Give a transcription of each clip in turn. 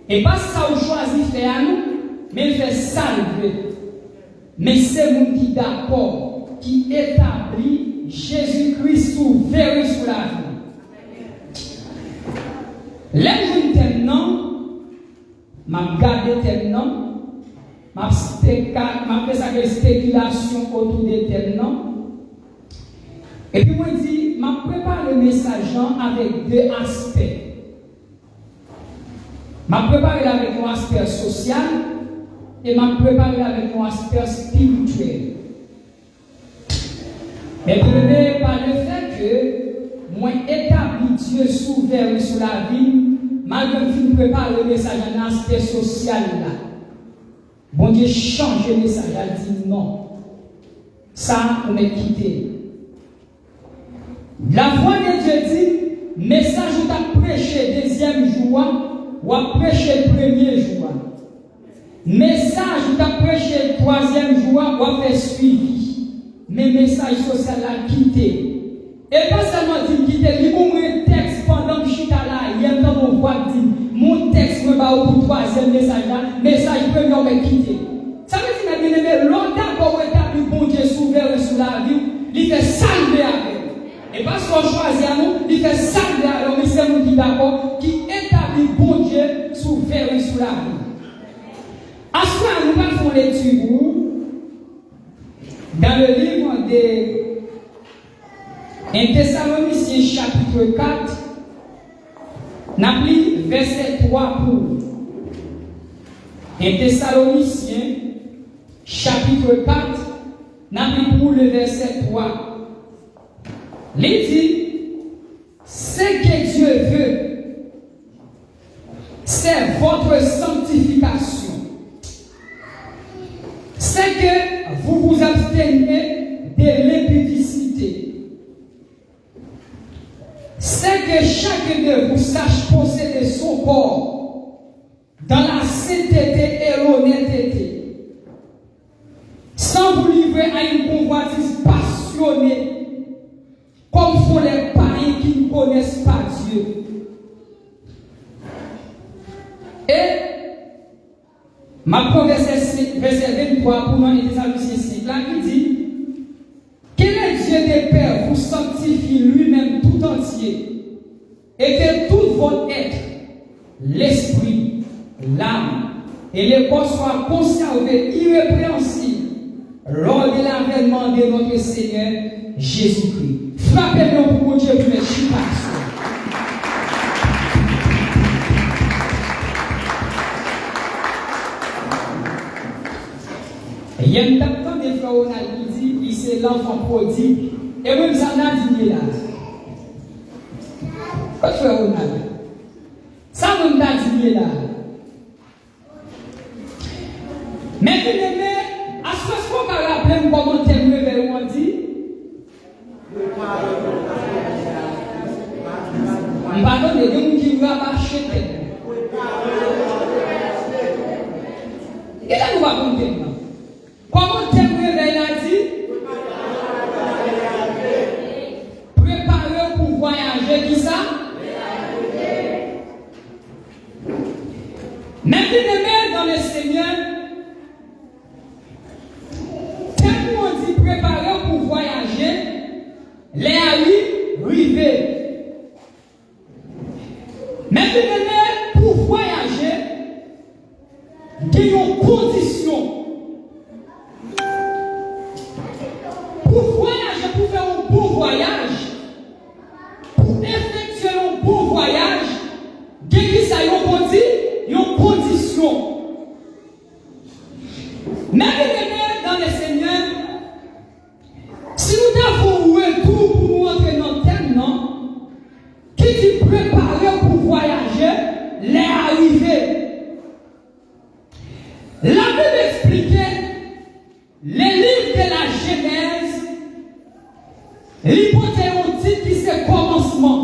Et pas ça ou choisi faire à nous, mais il fait salver. Mais c'est mon qui d'accord, qui établit Jésus-Christ souverain sur la vie. L'aime thème non, m'a gardé thème non, m'a fait ça que spéculation autour des thèmes non. Et puis moi dit, m'a préparé le message avec deux aspects. M'a préparé avec un aspect social et m'a préparé avec un aspect spirituel. Mais premier par le fait que moi établi Dieu souverain sur la vie, malgré que je prépare le message en aspect social là. Bon Dieu change le message, elle dit non. Ça, on est quitté. La voix de Dieu dit, message où tu as prêché deuxième jour, ou à prêcher le premier jour. Message où tu as prêché le troisième jour, ou à faire suivi. Mais message social a quitté. Et pas seulement dit quitter, il y a un texte pendant que je suis là, il y a un temps mon voix dit, mon texte me va au troisième message là, message premier on va quitter. Ça veut dire que longtemps qu'on établit bon Dieu souverain sur la vie, il fait salver avec. Et parce qu'on choisit à nous, il fait salver alors, mais c'est nous qui d'accord, qui établit bon Dieu souverain sur la vie. À ce moment, nous allons faire l'étude dans le livre de 1 Thessaloniciens chapitre 4, n'a pris verset 3 pour 1 Thessaloniciens chapitre 4, n'a pris pour le verset 3. Il dit, ce que Dieu veut, c'est votre sanctification. C'est que vous vous abstenez de l'impudicité. C'est que chacun de vous sache posséder son corps dans la sainteté et l'honnêteté, sans vous livrer à une convoitise passionnée, comme font les païens qui ne connaissent pas Dieu. Et ma verset 23 pour nous, les Thessaloniciens 5, là qui dit, que le Dieu des Pères vous sanctifie lui-même tout entier, et que tout votre être, l'esprit, l'âme et le corps soient conservés irrépréhensibles lors de l'avènement de notre Seigneur Jésus-Christ. Frappez-nous pour Dieu pour les chipations. Il y a une temps de frère Ronald qui dit, il c'est l'enfant prodigue, et même ça n'a dit là. Quoi frère Ronald? Ça même n'a dit là. Mais vous aimez, à ce qu'on va rappeler un commentaire vers on dit, pardon, les gens qui va marcher. Et là, nous va compter. Comment t'aimer a dit? Préparez pour voyager, qui ça? Maintenant, dans le Seigneur, quand on dit préparer pour voyager, les amis, rivés. Maintenant, pour voyager, il y a une condition pour voyager, pour faire un bon voyage, pour effectuer un bon voyage, dès que ça y a une condition. Mais dans le Seigneur, si nous avons un retour pour nous entrer dans le thème, non, qui dit préparer pour voyager, les arriver. La Bible expliquait les livres de la Genèse, l'hypothèse qui c'est commencement.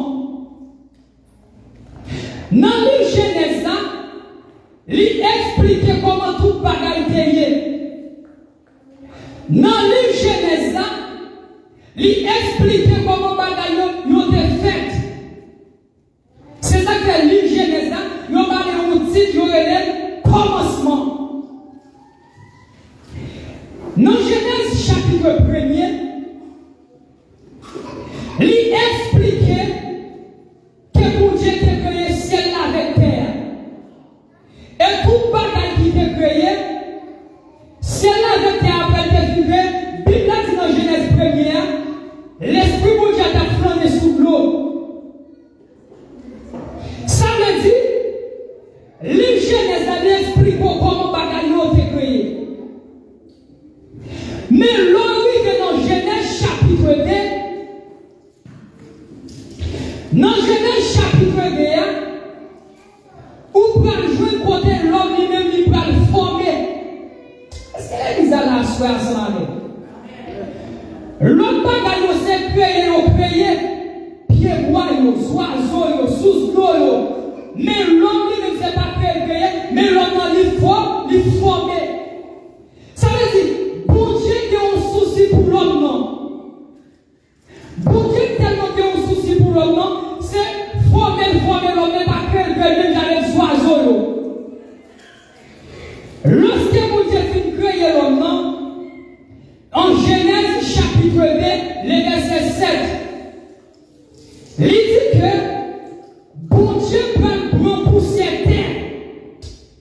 Dans le Genèse, il expliquait comment tout bagaille était. Dans le Genèse, il expliquait comment bagaille était fait. C'est ça que le Genèse, il y a un titre, il y a commencement. Dans Genèse chapitre 1er, il expliquait que pour Dieu a créé le ciel avec terre. Et tout bagaille qui était créé, ciel avec terre après être figuré, Bible dit dans Genèse 1er, l'Esprit de Dieu a flâné sous l'eau. Ça veut dire, le Genèse explique comment bagaille a été créé. Mais l'on dans Genèse chapitre 2, dans Genèse chapitre 2, où pour jouer côté l'homme lui-même, il va le former. Est-ce que l'église a la soeur ensemble? L'homme bagaille s'est créé, pieds bois, oiseaux, sous l'eau. Mais l'homme lui-même ne s'est pas créé, mais l'homme il faut former. Ça veut dire, bon Dieu qui a un souci pour l'homme, non. Bon Dieu tellement qui a un souci pour l'homme, non, c'est former l'homme, mais pas créer même avec les oiseaux. Lorsque bon Dieu finit créer l'homme, non, en Genèse chapitre 2, le verset 7, il dit que bon Dieu prend poussière terre.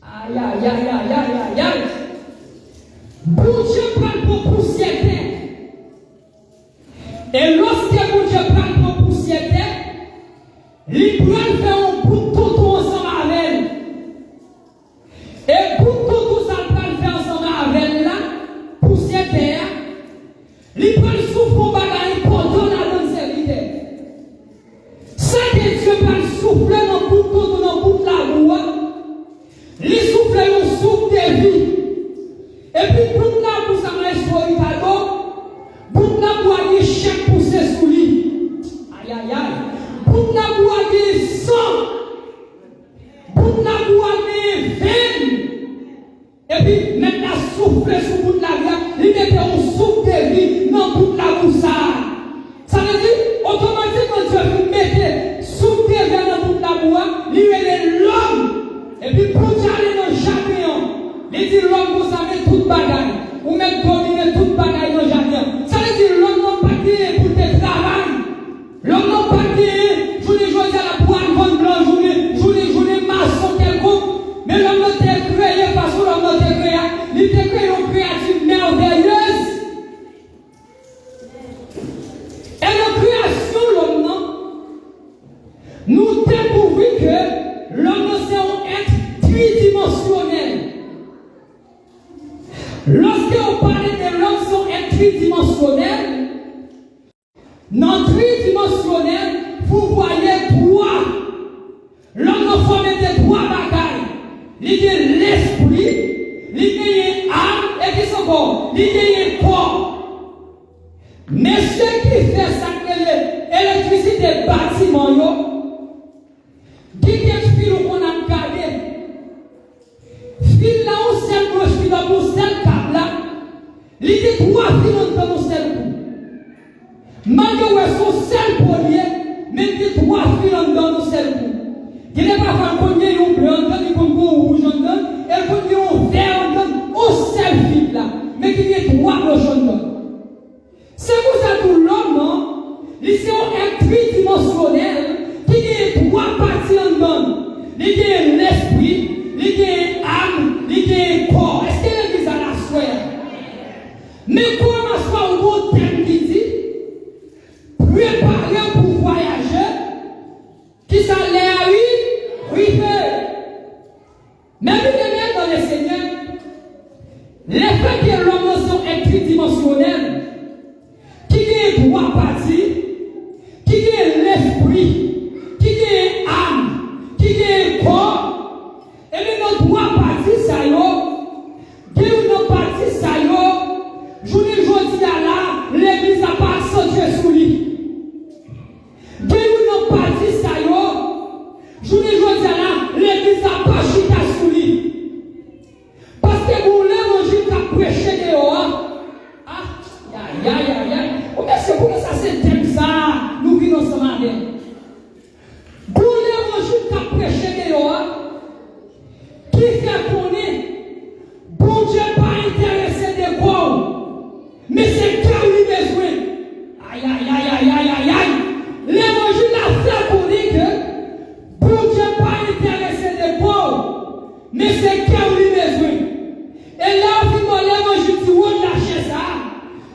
Aïe, aïe, aïe, aïe, aïe, aïe, aïe. Bon Dieu prend pour poussière terre. Et lorsque bon Dieu prend pour poussière terre, il prend faire un bout de tout ensemble avec elle. Et bout de tout ça prend faire ensemble avec elle là, poussière terre. Il prend le souffle pour bagaille pour donner la bonne serviteur. Ça que Dieu prend souffler dans bout de tout, dans bout de la loi. Il souffle un souffle de vie. Et puis, pour la pour ça, il pour la pour aller chaque poussée sous lui. Aïe, aïe, aïe. Pour la pour aller sang. Pour la pour aller veine. Et puis, maintenant, souffler sous bout de la vie, il mettait un souffle de vie dans toute la bouche. Ça veut dire, automatiquement, Dieu mettait souffle de vie dans toute la bouche, il est l'homme. Et puis, pour aller dans le jardin, il dit l'homme vous savez toute bagaille. Ou même dominer toute bagaille dans le jardin. Ça veut dire l'homme n'a pas gagné pour tes travail. L'homme n'a pas gagné. Journée à la pointe, bonne blanche, journée maçon quelconque. Mais l'homme n'a pas créé parce que l'homme n'a pas créé. Il a créé une créature merveilleuse. Et la création, l'homme, nous découvrons que l'homme c'est un être tridimensionnel. Lorsque on parle de l'homme, c'est un tridimensionnel. Dans tridimensionnel, vous voyez trois. L'homme forme de trois bagailles. Il y a l'esprit, il y a l'âme et qui sont corps. Il y a le corps. Mais ce qui fait ça, l'électricité des bâtiments, qui est fil qu'on a gardé. Fil là, on sait que je suis dans mon seul câble là. Il y a trois fils dans mon seul coup. Malgré son seul collier, mais il y a trois fils dans mon seul coup. Il n'est pas fait un collier blanc, il y a un rouge, et il y a un vert, au seul fil là. Mais il y a trois blancs. C'est pour ça que l'homme, non? Il est un tridimensionnel qui a trois parties en dedans. Il y a l'esprit, il y a l'âme, il y a le corps. Est-ce que l'église a la soeur? Mais comment soit un gros thème qui dit Les faits que l'homme sont tridimensionnels, qui est trois parties, qui est l'esprit, qui est âme, qui est corps, et bien nos trois parties, ça y est, nos parties, ça y est, je ne dis à là, l'église n'a pas accentué sous lui. Nos parties, ça y est, je ne dis à là, l'église n'a pas chita sous lui. Parce que vous l'évangile qu'a prêché dehors, c'est pour ça c'est thème ça, nous vivons ensemble avec. Pour l'évangile qu'a prêché dehors, qui fait qu'on est, bon Dieu pas intéressé de quoi, mais c'est quand lui besoin. Aïe, aïe, aïe, aïe, aïe, aïe, aïe. L'évangile a fait qu'on est que, bon Dieu pas intéressé de quoi, mais c'est quand lui besoin. Et là, on l'évangile dit, on lâche ça.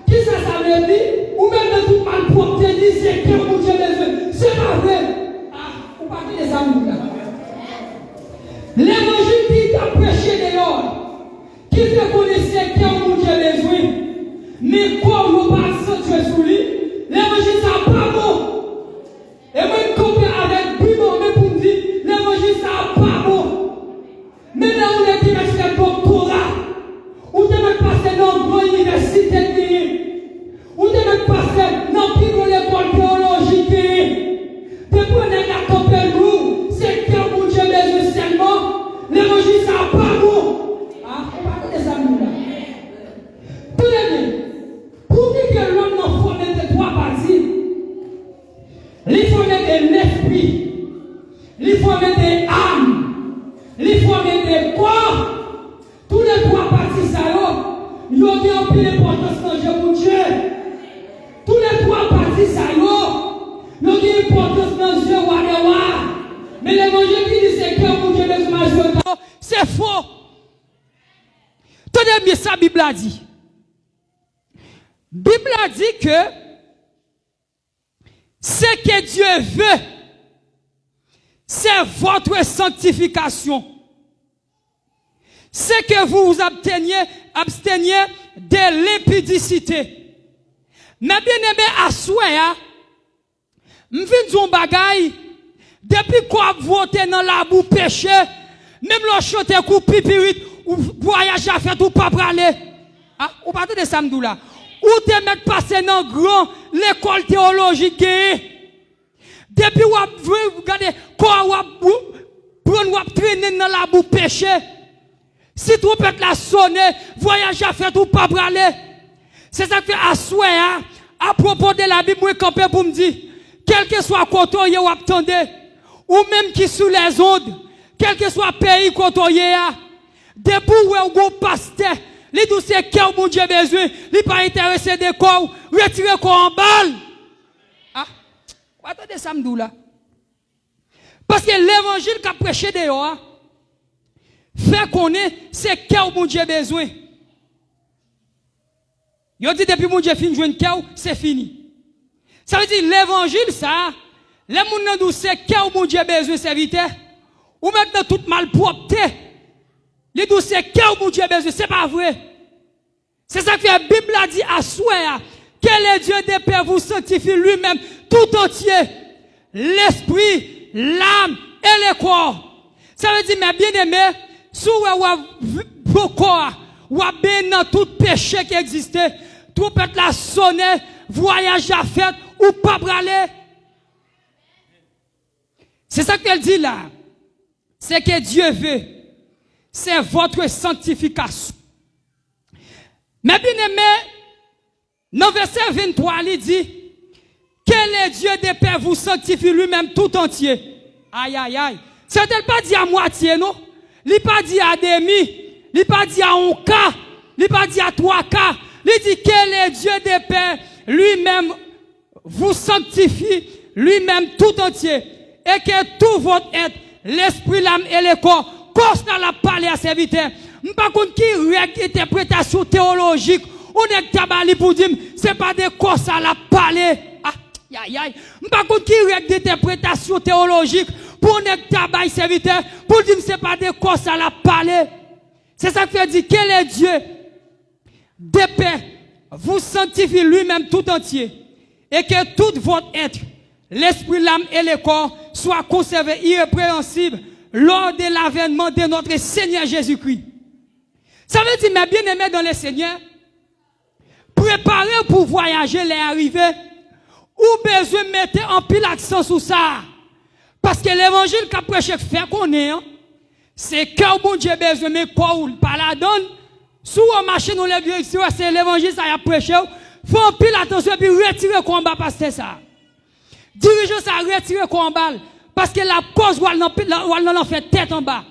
Qui ça veut dire? Ou même de tout mal propre, dit, c'est que mon Dieu besoin. C'est pas vrai. Ah, vous parlez des amours là. L'évangile qui t'a prêché dehors, qui te connaissait que mon Dieu besoin, mais quoi, on va pas sentir sous lui. L'évangile, ça pas bon. Et moi, je compare avec Bimon, mais pour me dire, l'évangile, ça pas bon. Maintenant, on est dit, mais c'est un doctorat. Ou te mettre passer dans une grande université, ou te mettre passer dans une école théologique. Depuis qu'on est à Campbell, c'est que mon Dieu besoin seulement. L'évangile, ça n'a pas bon. Ah, on va parler de ça, nous là. Tenez, pour dire que l'homme n'a formé de trois parties, il faut mettre de l'esprit, il faut mettre de l'âme, il faut mettre de corps. Tous les trois parties, ça y est, ils ont un peu d'importance dans Dieu. Tous les trois parties, ça y est, ils ont une importance dans Dieu. Mais l'évangile qui dit c'est que mon Dieu besoin, c'est faux. Tenez bien ça, la Bible a dit. La Bible a dit que ce que Dieu veut, c'est votre sanctification. C'est que vous vous absteniez de l'impudicité. Mais bien aimé, à souhait, m'vin zon bagay, depuis qu'on voté dans la boue péché, même le chanté coup pipirit, ou voyage à faire tout pas praler. Ah, ou pas de ça m'dou là. Ou te mettre passer dans grand l'école théologique. Depuis vous regardez, quand vous traîner dans la boue péché. Si tu peux la sonner, voyage à faire tout pas braler. C'est ça que à souhait, à propos de la Bible, moi, campé pour me dire, quel que soit côté où attendez, ou même qui sous les ondes, quel que soit pays côté depuis où vous pasteur, les douces cœur, mon Dieu besoin, il pas intéressé de corps, retirez corps en balle. Ah, attendez ça, m'dou là. Parce que l'évangile qu'a prêché dehors, fait qu'on est, c'est cœur mon Dieu besoin. Yo dit depuis mon Dieu fin jouer cœur, c'est fini. Ça veut dire l'évangile ça, les gens nous c'est cœur mon Dieu besoin serviteur. Ou maintenant toute malpropreté. Les douces c'est cœur mon Dieu besoin, c'est pas vrai. C'est ça que la Bible a dit à souhait que le Dieu des pères vous sanctifie lui-même tout entier. L'esprit, l'âme et le corps. Ça veut dire mes bien-aimés, si vous avez dans tout péché qui existait, tout peut la sonner, voyage à faire ou pas braler. C'est ça qu'elle dit là. C'est que Dieu veut. C'est votre sanctification. Mais bien aimé, dans verset 23, il dit, quel est Dieu des pères vous sanctifie lui-même tout entier. Aïe, aïe, aïe. C'est-elle pas dit à moitié, non? Il pas dit à demi, il pas dit à un quart, il pas dit à trois quarts. Il dit quel est Dieu des pères, lui-même vous sanctifie, lui-même tout entier. Et que tout votre être, l'esprit, l'âme et le corps, cause la parler à serviteur. Par contre, qui règle interprétation théologique, on est tabali pour dire, c'est pas des causes à la parler. Ah, aïe, aïe. Par contre, qui règle interprétation théologique, pour ne tabac serviteur, pour dire c'est pas des causes à la parler. C'est ça que fait dire quel est Dieu de paix vous sanctifie lui-même tout entier, et que tout votre être, l'esprit, l'âme et le corps soient conservés irrépréhensibles lors de l'avènement de notre Seigneur Jésus-Christ. Ça veut dire, mes bien-aimés dans le Seigneur, préparez pour voyager les arrivées, ou besoin de mettre en pile l'accent sur ça. Parce que l'évangile qu'a prêché fait qu'on est, c'est que bon Dieu besoin de quoi ou pas la donne. Sous un marché dans l'église, c'est l'évangile, ça y a prêché. Faut en pile attention et puis retirer le combat parce que c'est ça. Dirigeant ça, retirer le combat. Parce que la cause, ou elle en fait tête en bas.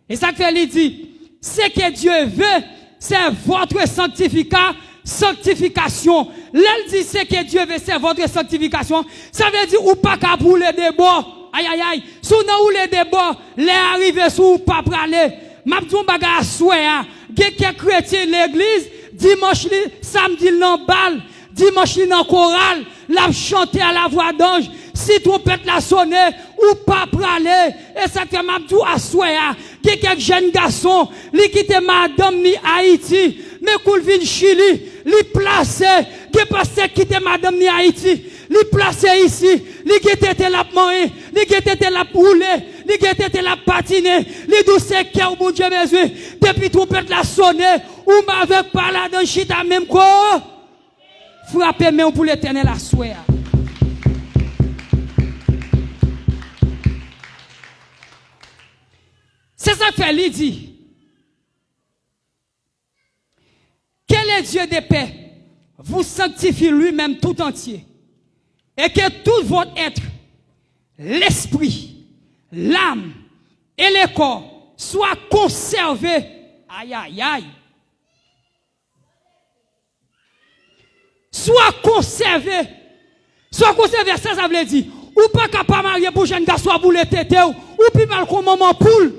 Et ça fait, il dit, ce que Dieu veut, c'est votre sanctification. L'elle dit, ce que Dieu veut, c'est votre sanctification. Ça veut dire, ou pas qu'à brûler des bords. Aïe, aïe, aïe. Sous nous, les débats, les arrivés sous pas praler. Mabdou baga souya. Quelques chrétiens l'église, dimanche, samedi, l'embal, dimanche, dans chorale, la chanter à la voix d'ange. Si trompette la sonne, ou pas praler. Et ça fait Mabdou à souya. Quelques jeunes garçons, li quitte madame ni Haïti, mais koul vin Chili, li placé, qui passe quitte madame ni Haïti. Li placé ici, li gete la manger, li gete la rouler, li gete la patiner, li douce cœur bon Dieu besoin. Depuis trompette la sonner, ou m'avec pas là dans chita même quoi. Frappez main pour l'Éternel à souhait. C'est ça que fait lui dit. Quel est Dieu de paix vous sanctifie lui-même tout entier. Et que tout votre être, l'esprit, l'âme et le corps soient conservés. Aïe, aïe, aïe. Soit conservés. Soit conservés, ça veut dire. Ou pas capable de marier pour jeune garçon pour les tétés. Ou puis mal comme maman poule.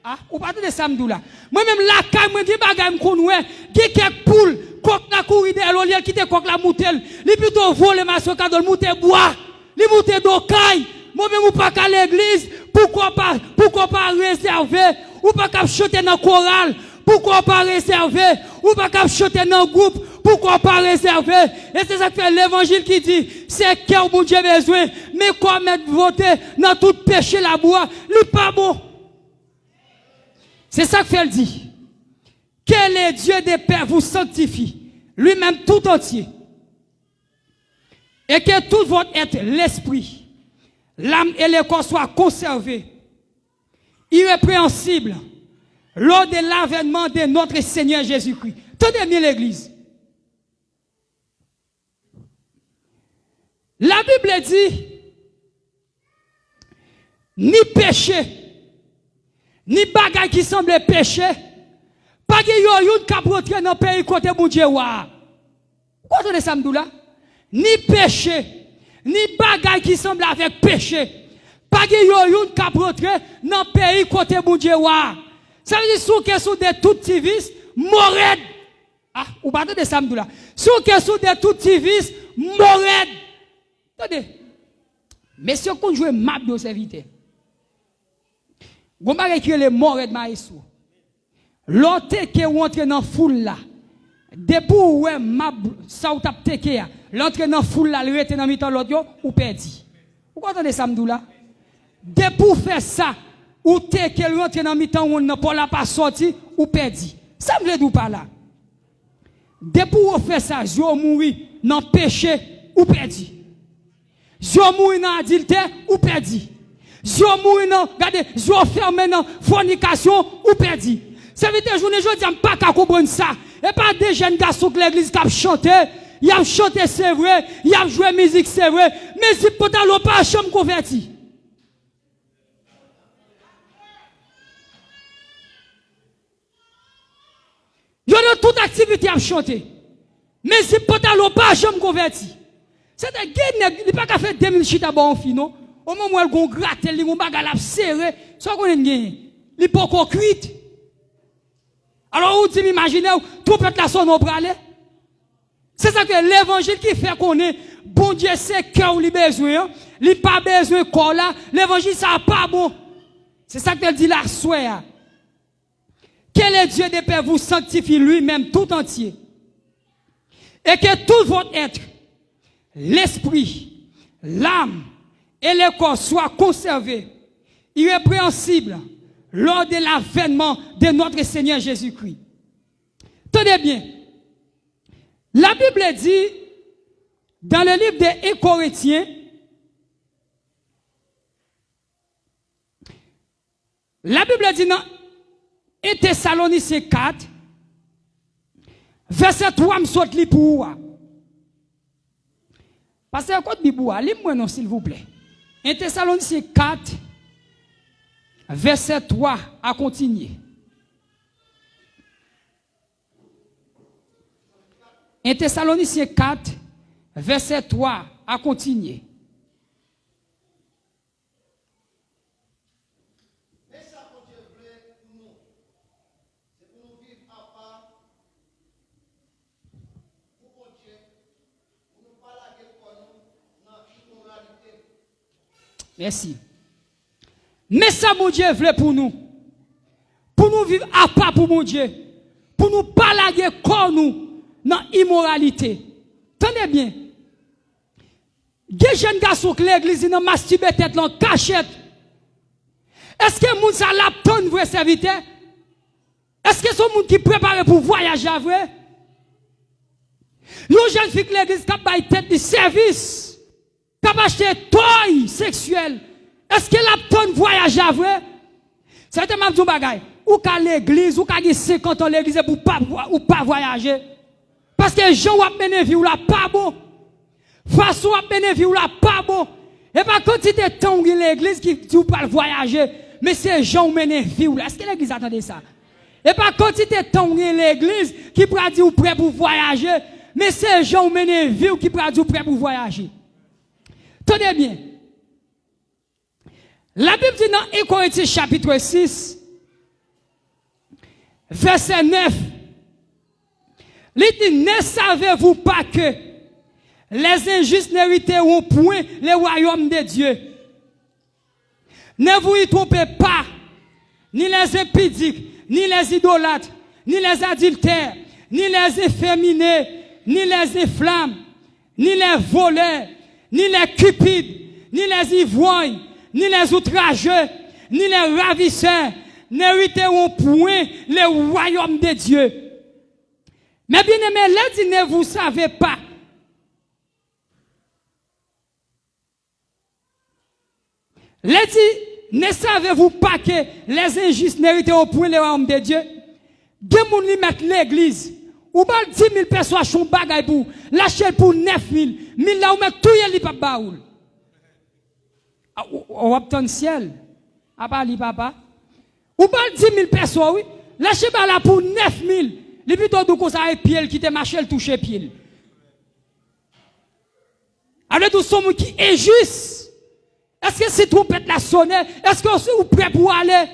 Ah, ou pas de samedi là. Moi-même, la caille, moi, je bagay m'konoué. Qui quelques poules. Coq na courir de l'olier qui te coq la moutel. Li plutôt voler ma soka dans le mouté bois. Li mouté d'ocaille. Moi-même ou pas qu'à l'église. Pourquoi pas réserver. Ou pas qu'à chanter dans chorale. Pourquoi pas réserver. Ou pas qu'à chanter dans groupe. Pourquoi pas réserver. Et c'est ça que fait l'évangile qui dit. C'est cœur bon Dieu besoin. Mais quoi mettre voter dans tout péché la bois. Li pas bon. C'est ça que fait le dit. Quel est Dieu de paix vous sanctifie, lui-même tout entier. Et que tout votre être, l'esprit, l'âme et le corps soient conservés, irrépréhensibles, lors de l'avènement de notre Seigneur Jésus-Christ. Tenez bien l'église. La Bible dit, ni péché, ni bagaille qui semble péché, pas que yon k'ap rentre dans pays côté bon Dieu wa. Quoi de ça m'dou ni péché, ni bagaille qui semble avec péché. Pas que yon k'ap rentre dans pays côté bon Dieu wa. Ça veut dire sous question de tout vice, mored. Ah, ou pas de ça m'dou sous question de tout vice, mored. Attendez. Messieurs qu'on joue map de serviteur. Vous m'avez écrit les mored maïsou. L'autre qui rentre dans foule là, depuis où map ça ou tap teke ya, l'entre dans foule là, le rete dans mi-temps l'autre ou perdi. Vous comprenez ça m'dou là? Depuis faire ça, ou teke rentre dans mi-temps ou n'a pas la pas sorti ou perdi. Ça me veut dire pas là. Depuis où fait ça, je mourir dans péché ou perdi. Je mourir dans adultère ou perdi. Je mourir dans, regardez, je ferme dans fornication ou perdi. Ça veut dire, je ne dis pas qu'à comprendre ça. Et pas des jeunes garçons que l'église qui a chanté. Ils ont chanté, c'est vrai. Ils ont joué musique, c'est vrai. Mais si peut-être pas à chambre converti. Ils ont toute activité à chanter. Mais si peut-être pas à chambre converti. C'est un gars qui n'a pas qu'à faire 2000 chita bon en non? Au moment où elle gratte, elle a bagarre serré. Ça qu'on a gagné. Il n'est pas encore cuite. Alors, vous imaginez, tout peut être la sonne au bras. C'est ça que l'évangile qui fait qu'on est, bon Dieu sait cœur il a besoin, il n'a pas besoin de corps là, l'évangile ça n'a pas bon. C'est ça que dit la soeur. Quel est Dieu de paix vous sanctifie lui-même tout entier. et que tout votre être, l'esprit, l'âme et le corps soient conservés, irrépréhensibles, lors de l'avènement de notre Seigneur Jésus-Christ. Tenez bien, la Bible dit, dans le livre des Corinthiens, la Bible dit dans 1 Thessaloniciens 4, verset 3, je saute li pour vous. Parce que quand Bible, lis-moi non s'il vous plaît. 1 Thessaloniciens 4, verset 3 à continuer. 1 Thessaloniciens 4, verset 3 à continuer. Merci. Mais ça, mon Dieu, veut pour nous vivre à part pour mon Dieu, pour nous parler comme nous dans l'immoralité. Tenez bien. Des jeunes garçons que l'église n'a masturbé tête en cachette. Est-ce que moun ça l'a ton vrai serviteur? Est-ce que c'est moun qui prépare pour voyager à vrai? Les jeunes filles que l'église qui a tête de service, qui a acheté toy sexuel. Est-ce que l'a ton voyager à vrai? C'est un petit bagay. Ou qu'à l'église, ou qu'à 50 ans l'église pour pas voyager. Parce que gens ont mené vie ou la pas bon. Façon à mené vie ou la pas bon. Et pas quantité de temps où l'église qui dit ou pas voyager, mais c'est gens mené vie ou là. Est-ce que l'église attendait ça? Et pas quantité de temps où l'église qui peut dire ou prêt pour voyager, mais c'est gens mené vie ou qui peut dire ou prêt pour voyager. Tenez bien. La Bible dit dans 1 Corinthiens chapitre 6, verset 9, il dit, ne savez-vous pas que les injustes n'hériteront point le royaume de Dieu? Ne vous y trompez pas, ni les impudiques, ni les idolâtres, ni les adultères, ni les efféminés, ni les inflammes, ni les voleurs, ni les cupides, ni les ivrognes, ni les outrageux, ni les ravisseurs n'hériteront point le royaume de Dieu. Mais bien aimé, là dit ne vous savez pas. Là dit, ne savez-vous pas que les injustes n'hériteront point le royaume de Dieu? Deux moun li mettent l'église. Ou bal 10 000 personnes sont bagay pour lâcher pour 9 000. 1000 là ou met tout yel li pa baoul. Ou obtient ciel. A pas li papa. Ou bal 10 000 personnes oui. Lâcher ba là pour 9 000. Les plutôt de comme ça et pied qui te marché le toucher pied. Alors tout son qui est juste. Est-ce que c'est trompette la sonne? Est-ce que vous êtes prêt pour aller?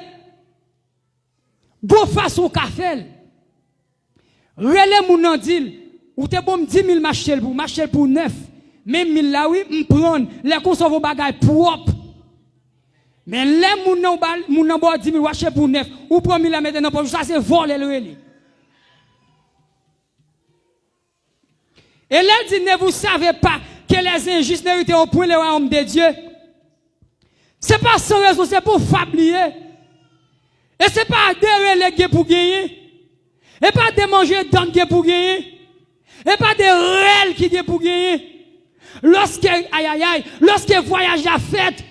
Bon façon café. Relais mon nan dit ou te bon 10 000 marcher pour 9. Même 1000 là oui, m'prendre les conserver bagay propre. Mais les moun nan bo 10 000 marcher pour 9 ou prend 1000 la mettre dans poche, ça c'est voler le relais. Et là, il dit, ne vous savez pas que les injustes n'hériteront point le royaume de Dieu. Ce n'est pas sans raison, c'est pour fablier. Et ce n'est pas de reléguer pour gagner. Et pas de manger d'angue pour gagner. Et pas de réel qui est pour gagner. Lorsque voyage a fait,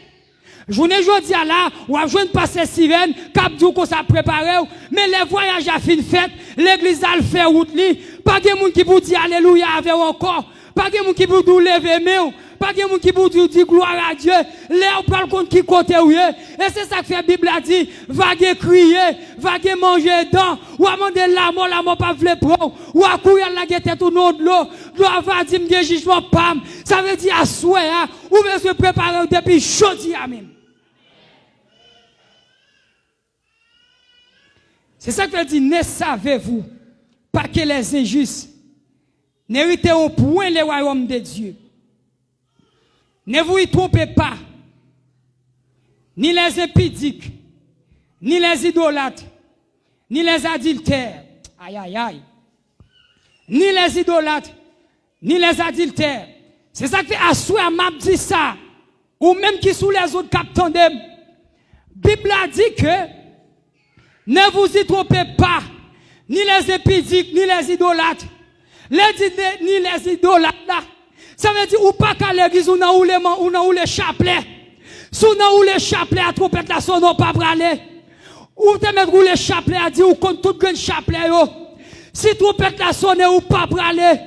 journée jodi à là, ou a joindre passer sirène, cap dou qu'on s'a préparé, mais les voyages a fin fait, l'église a le fait route li, pas de monde qui pour dire alléluia avec encore, pas de monde qui pour dire lever main, pas de monde qui pour dire gloire à Dieu, là on parle contre qui côté ou et c'est ça que fait Bible a dit, va crier, va manger dedans, ou a demander la mort pas vle prendre, ou a courir la guette tout nom de l'eau, l'eau va dire me jugement pam, ça veut dire à souhait, ou bien se préparer depuis jodi à même. C'est ça que dit, ne savez-vous pas que les injustes n'hériteront point le royaume de Dieu? Ne vous y trompez pas, ni les impudiques, ni les idolâtres, ni les adultères, aïe aïe aïe, ni les idolâtres, ni les adultères. C'est ça que fait assurer m'a dit ça. Ou même qui sous les autres captants de Bible a dit que ne vous y trompez pas, ni les épidiques, ni les idolâtres, ni les idolâtres là. Ça veut dire ou pas qu'à l'église ou dans les chapelets. Sous dans les chapelets à trompette la sonne pas braler. Ou te mettre ou les chapelets à dire ou contre tout grand chapelet yo. Si trompette la sonne ou pas braler.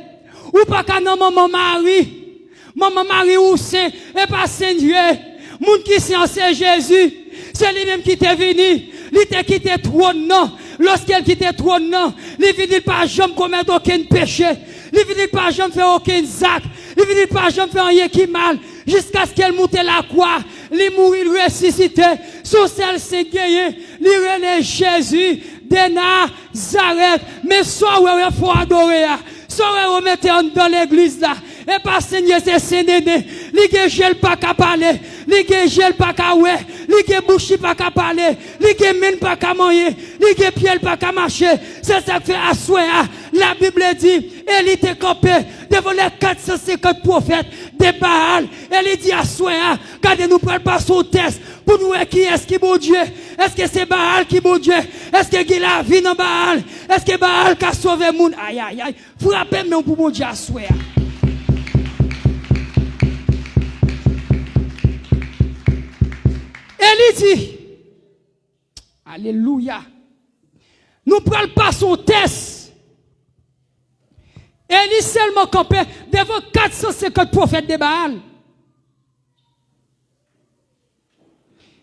Ou pas qu'à non maman Marie ou saint et pas saint Dieu. Moun qui c'est Jésus. C'est lui-même qui t'est venu. Il t'a quitté trône non. Lorsqu'elle quitté trône non, il ne pas jamais commettre aucun péché. Il ne pas jamais faire aucun acte. Il ne pas jamais faire rien qui mal. Jusqu'à ce qu'elle monte la croix. Il mourit, il ressuscité. Sous celle s'est gagné. Il relève Jésus de Nazareth. Mais soit il faut adorer. Soit vous mettez dans l'église là. Et pas Seigneur, c'est Saint-Dédé. Ligue gel pas qu'à parler. Ligue gel pas qu'à ouais. Ligue bouche pas qu'à parler. Ligue mène pas qu'à manger. Ligue pied pas qu'à marcher. C'est ça que fait assoir. La Bible dit, elle était campée devant les 450 prophètes de Baal. Elle dit assoir. Quand nous prenons pas son test pour nous qui est-ce qui est bon Dieu. Est-ce que c'est Baal qui est bon Dieu? Est-ce que il a vie dans Baal? Est-ce que Baal qui a sauvé le monde? Aïe, aïe, aïe. Frappez mais pour bon Dieu assoir. Elle dit, alléluia, nous prenons pas son test. Elle est seulement campé devant 450 prophètes de Baal.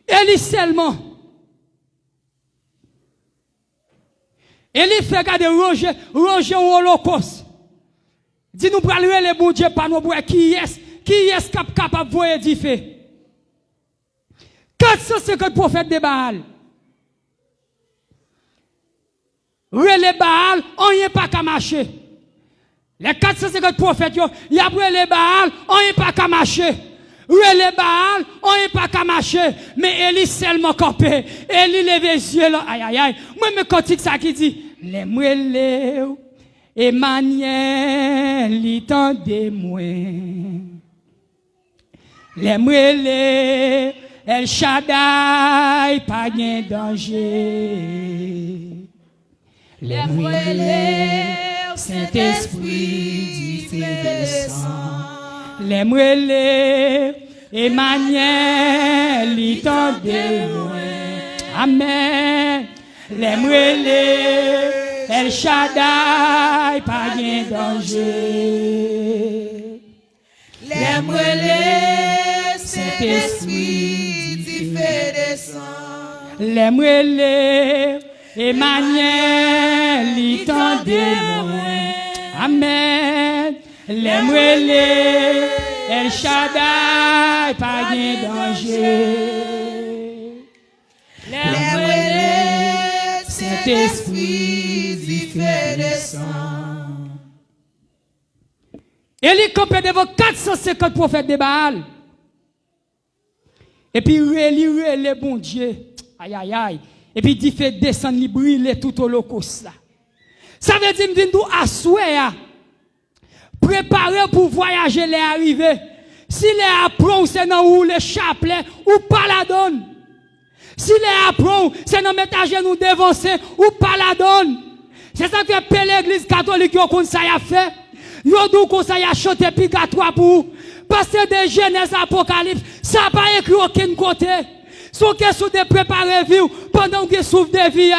Elle est seulement. Elle fait regarder Roger au holocauste. Dit nous prenons les bon Dieu par nous qui est capable de voir du fait. 450 prophètes de Baal. Les Baal, on n'y est pas qu'à marcher. Les 450 prophètes, il y a les Baal, on n'y est pas qu'à marcher. Les Baal, on n'y est pas qu'à marcher. Mais Élie seulement campé. Élie lève les yeux là. Aïe, aïe, aïe. Moi, me cantique ça qui dit, les mouélés, Emmanuel, il t'en moi. Les mouélés, El Shaddai, pas de danger. Les moelleux, Saint-Esprit, du descend. Les moelleux, Emmanuel, il t'en Amen. Les moelleux, El Shaddai, pas de danger. Les moelleux, Saint-Esprit, du descend. Les moelleux, Emmanuel, il t'en Amen. Les moelleux, El Shaddai, pas de danger. Les moelleux, Saint-Esprit, du descend. Elle est campée devant 450 prophètes de Baal. Et puis, les bon Dieu. Aïe, aïe, aïe. Et puis, il fait descendre, il brûle tout holocauste. Ça veut dire, que nous assoyons, préparer pour voyager, les arriver. Si les apprend, c'est dans où les chapelets, ou pas la donne. Si les apprend, c'est dans mettre à genoux devancer, ou pas la donne. C'est ça que l'église catholique, comme ça a fait. Yo dou kon sa ya chanté pigatoire pour passer de Genèse Apocalypse, ça pas écrit aucun côté. Son question de préparer vie pendant que souffre de vie.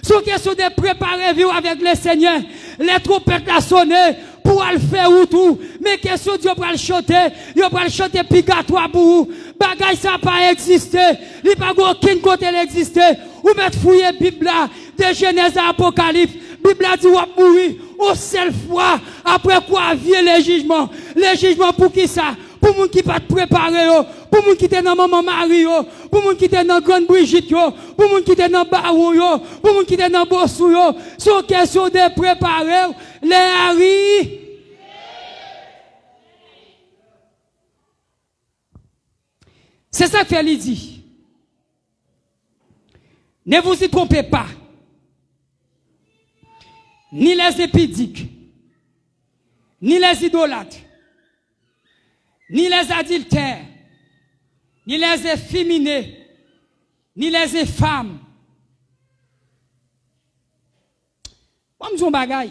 Son question de préparer vie avec le Seigneur. Les trompettes la sonner pour le faire ou tout. Mais question Dieu pour le chanter pigatoire pour bagay ça pas existé. Il pas aucun côté l'existe. Ou mettre fouiller Bible de Genèse Apocalypse. Bible a dit ou mourir au seul fois après quoi vient les jugements pour qui ça pour moun qui pas préparer pour moun qui était dans maman Marie pour moun qui était dans grande Brigitte pour moun qui était dans Baron pour moun qui était dans Bossou c'est question de préparer les Harry. C'est ça qu'elle dit. Ne vous y trompez pas. Ni les épidiques, ni les idolâtres, ni les adultères, ni les efféminés, ni les infâmes. Comme son bagay.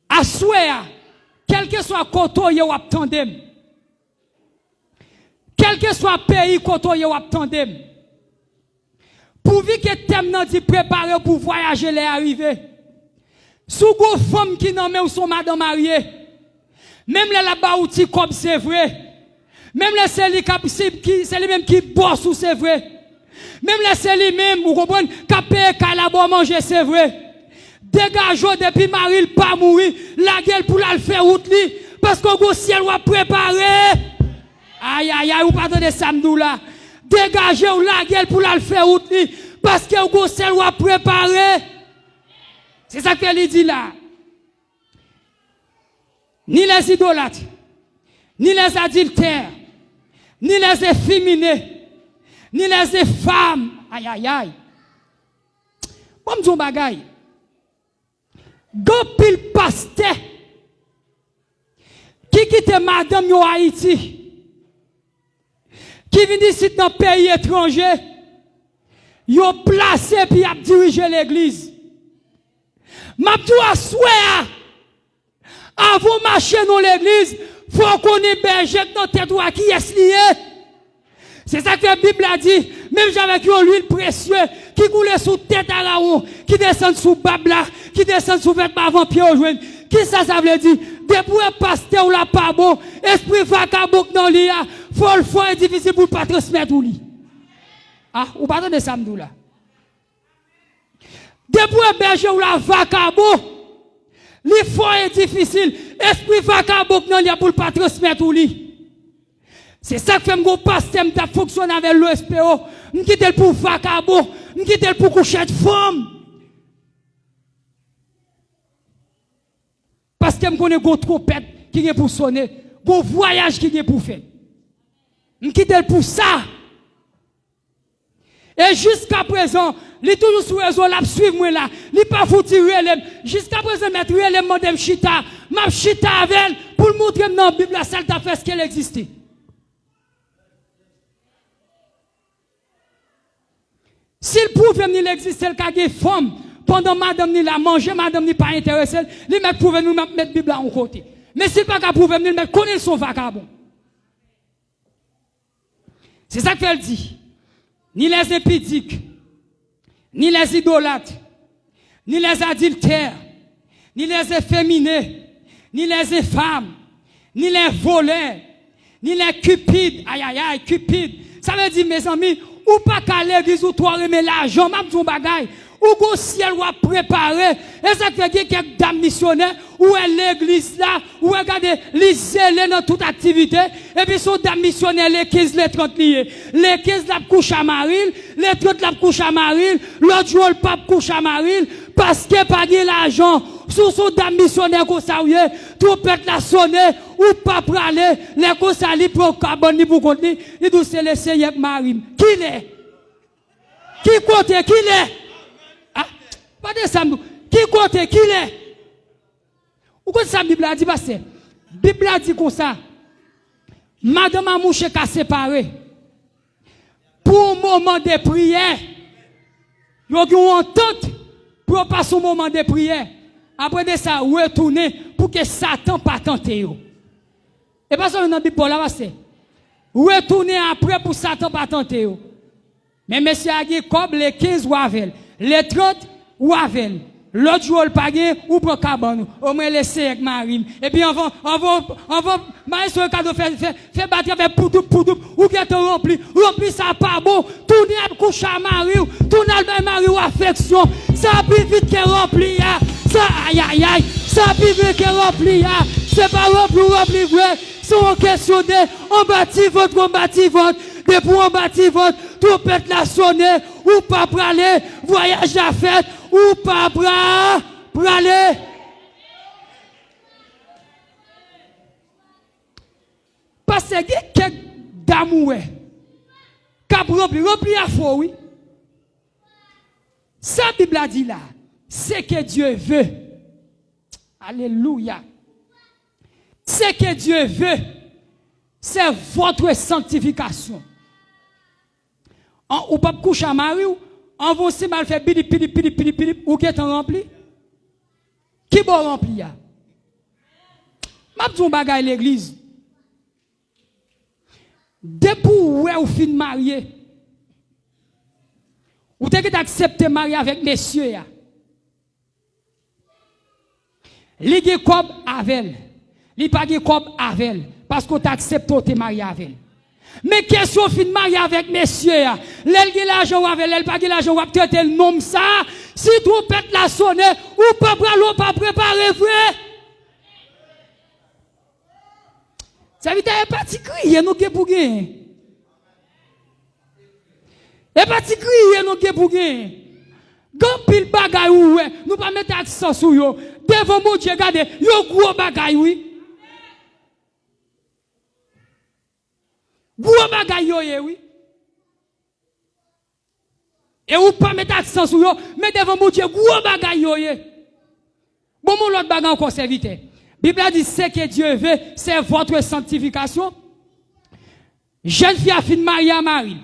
À souhait, quel que soit côté ou attendem, quel que soit pays côté ou attendem, pourvu que thème nan dit préparé pour voyager les arriver. Sous go femme qui nomme ou son madame mariée, même les là-bas outil comme c'est vrai, même les c'est lui même qui bosse ou c'est vrai, même les c'est lui même ou comprenez qui paye qu'à la boire manger c'est vrai. Dégageons depuis Marie pas mourir, la gueule pour la faire route li parce que go ciel va préparer. Aïe aïe aïe, ou pas de samedi là. Dégagez ou la gueule pour la faire route li parce que go ciel va préparer. C'est ça qu'elle dit là. Ni les idolâtres, ni les adultères, ni les efféminés, ni les femmes. Aïe aïe aïe. Comme son bagay. Gopil pasteur qui quitte madame yo Haïti, qui vient ici dans un pays étranger, yo placé puis a dirigé l'église. M'abdou a souhait avant marcher dans l'église, faut qu'on héberge dans tête droit qui est lié. C'est ça que la Bible a dit, même avec une huile précieuse qui coule sous tête à la haut, qui descend sous babla, qui descend sous vêtements avant pied au joint. Qui ça veut dire? Depuis un pasteur ou la pas bon, esprit vacabok dans l'IA, faut le faire difficile pour pas transmettre ou li. Ah, ou pas de samedi là. Depuis un berger ou la vacabo, li faut est difficile, esprit vacabok dans l'IA pour pas transmettre ou li. C'est ça que fait mon pasteur m'a fonctionné avec l'OSPO. M'quitte pour vacabo, m'quitte pour coucher de femme. Parce que je connais une trompette qui est pour sonner, un voyage qui est pour faire. M'quitte pour ça. Et jusqu'à présent, il est toujours sur réseau là suivre moi là, il pas foutu relève. Jusqu'à présent mettre relève madame chita, m'a chita avec elle pour montrer dans la Bible la celle t'a fait ce qu'elle existait. S'il pouvait venir exister, il y a des femmes, pendant madame ni la manger, madame ni pas intéressée, il pouvait nous mettre la Bible en côté. Mais s'il pas pouvait venir, il connaît son vagabond. C'est ça qu'elle dit. Ni les impudiques, ni les idolâtres, ni les adultères, ni les efféminés, ni les infâmes, ni les voleurs, ni les cupides. Aïe aïe aïe, cupides. Ça veut dire, mes amis, ou pas qu'à l'église ou toi remet l'argent, m'a dit bagay, ou go ciel va préparer, et ça fait que quelques dames missionnaires, ou est l'église là, ou regardez, les zélés dans toute activité, et puis son dames missionnaires, les 15, les 30 liés, les 15 la couche à Maril, les 30 la couche à Maril, l'autre jour le pape couche à Maril, parce que pas de l'argent, sous son dame missionnaire qu'on s'aouye, tout peut la sonner, ou pas praler, les consali pour carbone, ni pour contenir, il doit se laisser avec Marim. Qui l'est? Qui compte? Qui l'est? Ah, pas de ça, qui compte? Qui l'est? Ou quoi ça, la Bible a dit, parce que la Bible a dit comme ça, madame a mouché qu'à séparer, pour un moment de prière, il y a une entente pour passer un moment de prière. Après de ça, retourner pour que Satan pas tenter. Et pas seulement dans la Bible là, c'est retourner après pour Satan pas tenter. Mais monsieur a dit comme les 15 ou avec, les 30 ou avec. L'autre jour le pagé ou pour cabane. Au moins laisser avec Marim. Et puis on va mais sur le cadeau fait battre avec poutou ou qui est rempli ça pas bon. Tourner à coucher à Marie, tourner à Marie ou affection. Ça plus vite que rempli ça aïe aïe aïe, ça plus vite que rempli c'est pas rempli vrai. C'est une question de on bâtit votre, depuis on bâtit votre, tout peut la sonner ou pas praler, voyage à fête ou pas praler. Parce que quelques d'amour, cap rempli à faux, oui. Ça, Bible a dit là, c'est que Dieu veut. Alléluia. Ce que Dieu veut, c'est votre sanctification. Ou pas coucher à Marie, on va aussi mal faire pili, ou qui est rempli? Qui va remplir? Je vais vous dire l'église. Depuis où vous fin marié, ou t'es accepté marier avec messieurs. Li gen kob avec, li pas gen kob avec, parce qu'on t'accepte de marier avec. Mais question fin marier avec messieurs, l'elle gen l'argent avec, l'elle pas gen l'argent, ou traiter le nom ça, si trompette la sonne, ou pas prendre, pas préparer vrai. Ça veut dire pas ti crier nous gen pour gagner. Et pas ti crier nous gen pour gagner. Quand pile bagay ou nous pas mettre accent sur yo. Devant mon Dieu, regardez, yo gros bagay oui. Gros bagay yo oui. Et ou pas mettre accent sur yo, mais devant mon Dieu, gros bagay yo Bon mon l'autre bagay encore serviteur. Bible a dit ce que Dieu veut, c'est votre sanctification. Jeune fille a fini marier à Marie.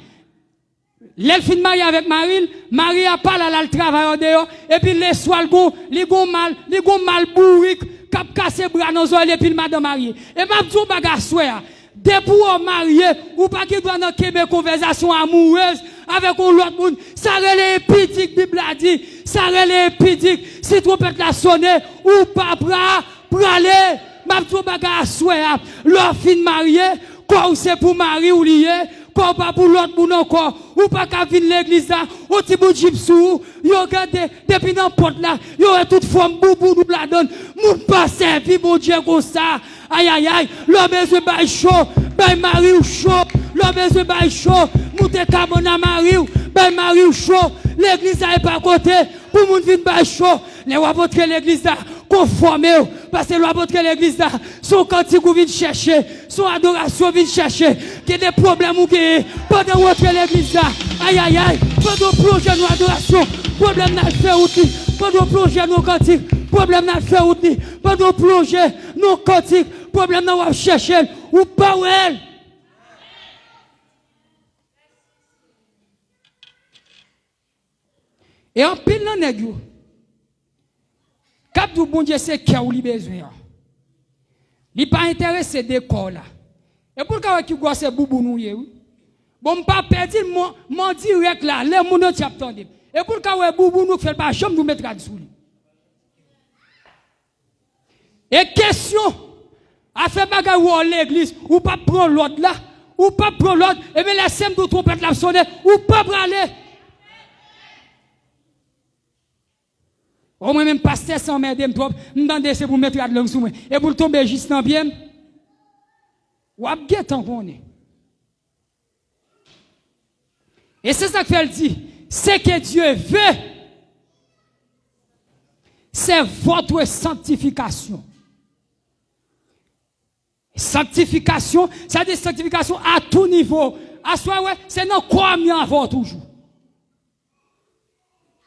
L'elle fin mariée avec Marie, Marie a pas là le travail dehors et puis les soirs li gon mal bourrique, cap casser bras dans et puis madame mariée. Et m'a dit baga soya, depuis ou marié ou pas qui doit dans Québec conversation amoureuse avec l'autre monde, ça relève épidique Bible a dit, ça relève épidique, si trompette la sonner ou pas praler, m'a dit baga soya, l'autre fin marié, quoi c'est pour Marie ou lié quoi pas pour l'autre moun encore ou pas qu'à venir l'église là au petit bout gypsou yo regardé depuis dans porte là yo toute forme boubou nous la donne moun pas servi bon Dieu comme ça aïe l'homme besoin bail chaud bail mari ou chaud l'homme besoin bail chaud monter camona mari bail mari ou chaud l'église là est pas côté pour moun vinn bail chaud les apôtres l'église là conformé parce que l'apôtre l'église là son cantique ou vient chercher son adoration vient chercher qu'il y a des problèmes ou que pendant votre l'église là aïe pendant plonger nos adoration problème n'a fait outil pendant plonger nos cantiques problème n'a fait outil pendant plonger nos cantiques problème n'a chercher ou pas ou elle. Et en pile nan nèg yo cap du bon Dieu c'est qui a ou li besoin. Li pas intéressé décor là. Et pour ka qui gosse boubou nou ye oui. Bon pas perdu mon direct là, les moun ti attendé. Et pour ka boubou nou fait pas chambre nous mettre sous lui. Et question a fait bagay ou l'église ou pas prendre l'autre là, ou pas prendre l'autre et bien laisser me trompette la sonner ou pas braler. Au moins même pasteur sans m'aider trop, m'dande c'est pour mettre la langue sous moi et pour tomber juste dans bien. Ou a guet en connaît. Et c'est ça qu'elle dit, c'est que Dieu veut. C'est votre sanctification. Sanctification, ça dit sanctification à tout niveau. À soi ouais, c'est non combien avant toujours.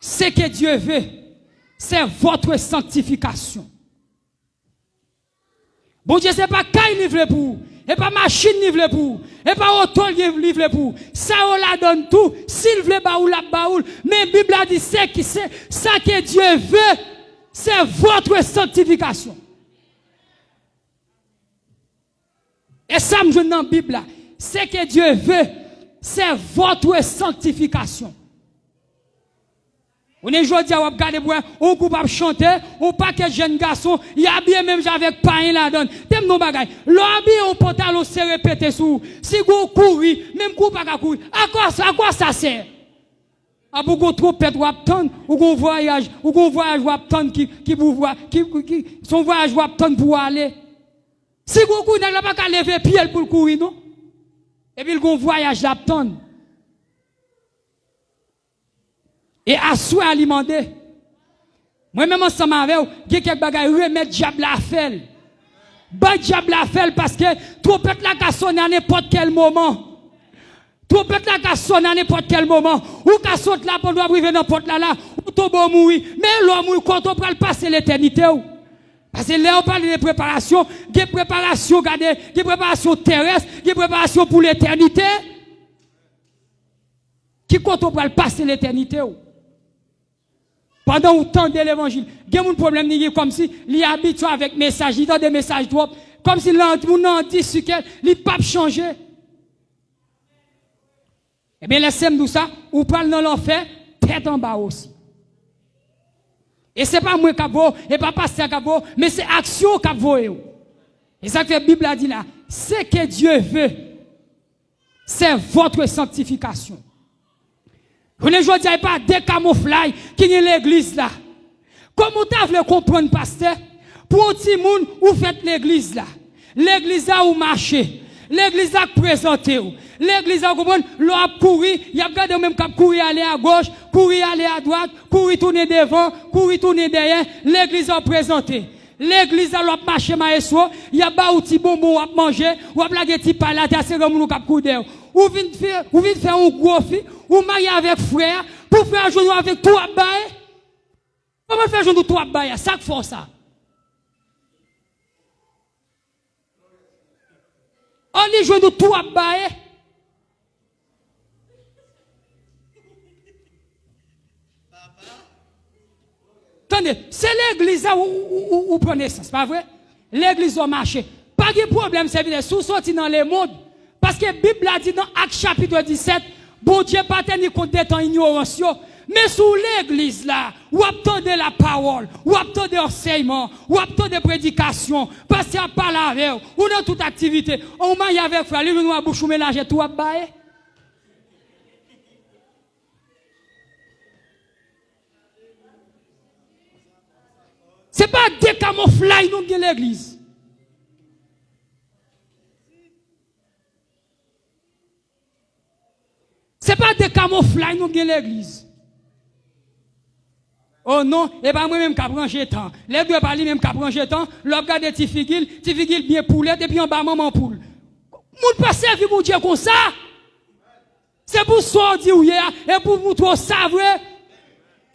C'est que Dieu veut. C'est votre sanctification. Bon Dieu, c'est pas caille livre pour vous, et pas machine livre pour vous, et pas auto livre pour vous. Ça on la donne tout, s'il veut baoul la baoul, mais Bible a dit c'est ça que Dieu veut, c'est votre sanctification. Et ça me donne dans la Bible là, c'est que Dieu veut, c'est votre sanctification. On est aujourd'hui à regarder on coupe chanter, on paquet jeune garçon, il y a bien même avec pain la donne. T'aimes nos bagages. L'habit on pantalon se répéter sous. Si vous courir, même coup pas courir. À quoi ça sert? À beaucoup trop pète ou attendre ou qu'on voyage ou attendre qui vous voit qui son voyage ou attendre pour aller. Si vous courir n'a pas qu'à lever pied pour courir non. Et puis qu'on voyage l'attendre. Et à soi alimenter. Moi-même ensemble avec vous, il y a quelques bagages remettre diable à faire. Bah diable à faire parce que trompette la ka sonner à n'importe quel moment. Trompette la ka sonner à n'importe quel moment. Ou ka saute là pour doit arriver n'importe là ou tombe mourir. Mais l'homme quand on peut passer l'éternité. Parce que là, on parle de préparation, des préparations, regardez, des préparations terrestres, des préparations pour l'éternité. Qui compte on va passer l'éternité? Pendant autant de l'évangile, il y a un problème comme si il est habitué avec messages, il donne des messages trop, comme si l'on n'en dit ce qu'il n'a pas changé. Eh bien, laissez-moi tout ça, ou parle dans l'enfer, tête en bas aussi. Et ce n'est pas moi qui et pas pasteur qui mais c'est action qui et ça que la Bible a dit là, ce que Dieu veut, c'est votre sanctification. Vous ne jouez pas des camouflages qui est l'église là. Comment tu veux comprendre, pasteur? Pour un petit monde, vous faites l'église là. L'église là où marchez. L'église là présentez vous. L'église là, vous comprenez, l'on a couru, il y a gardé même qui courir aller à gauche, courir aller à droite, courir tourner devant, courir tourner derrière, l'église a présenté. L'église a l'op marché maestro, il y a pas outil bonbon à manger, ou à blaguer petit palate à c'est comme nous cap couder. Ou vient faire un gros fille, ou marier avec frère, pour faire un jour avec tout à bail. Comment faire un jour tout à bail, ça que fait ça. On les joue de tout à bail. Attendez, c'est l'église où vous prenez ça, c'est pas vrai? L'église au marché. Pas de problème, c'est bien, sous sorti dans le monde. Parce que la Bible a dit dans Actes chapitre 17, bon Dieu pas tenir compte de ton ignorance. Mais sous l'église là, ou attendez la parole, ou attendez enseignement, ou attendez prédication, parce qu'il n'y a pas la avec ou dans toute activité, on maille avec frère, lui nous a bouche mélanger tout à bailler. C'est pas des camouflages nous de l'église. C'est pas des camouflages nous de l'église. Oh non, et pas moi-même qui a branché temps. Les deux parler même qui a branché temps, l'on regarde petit figil bien poulet, et puis on bat maman poule. Moun pas servir mon Dieu comme ça. C'est pour ça dire et pour vous trop savoir.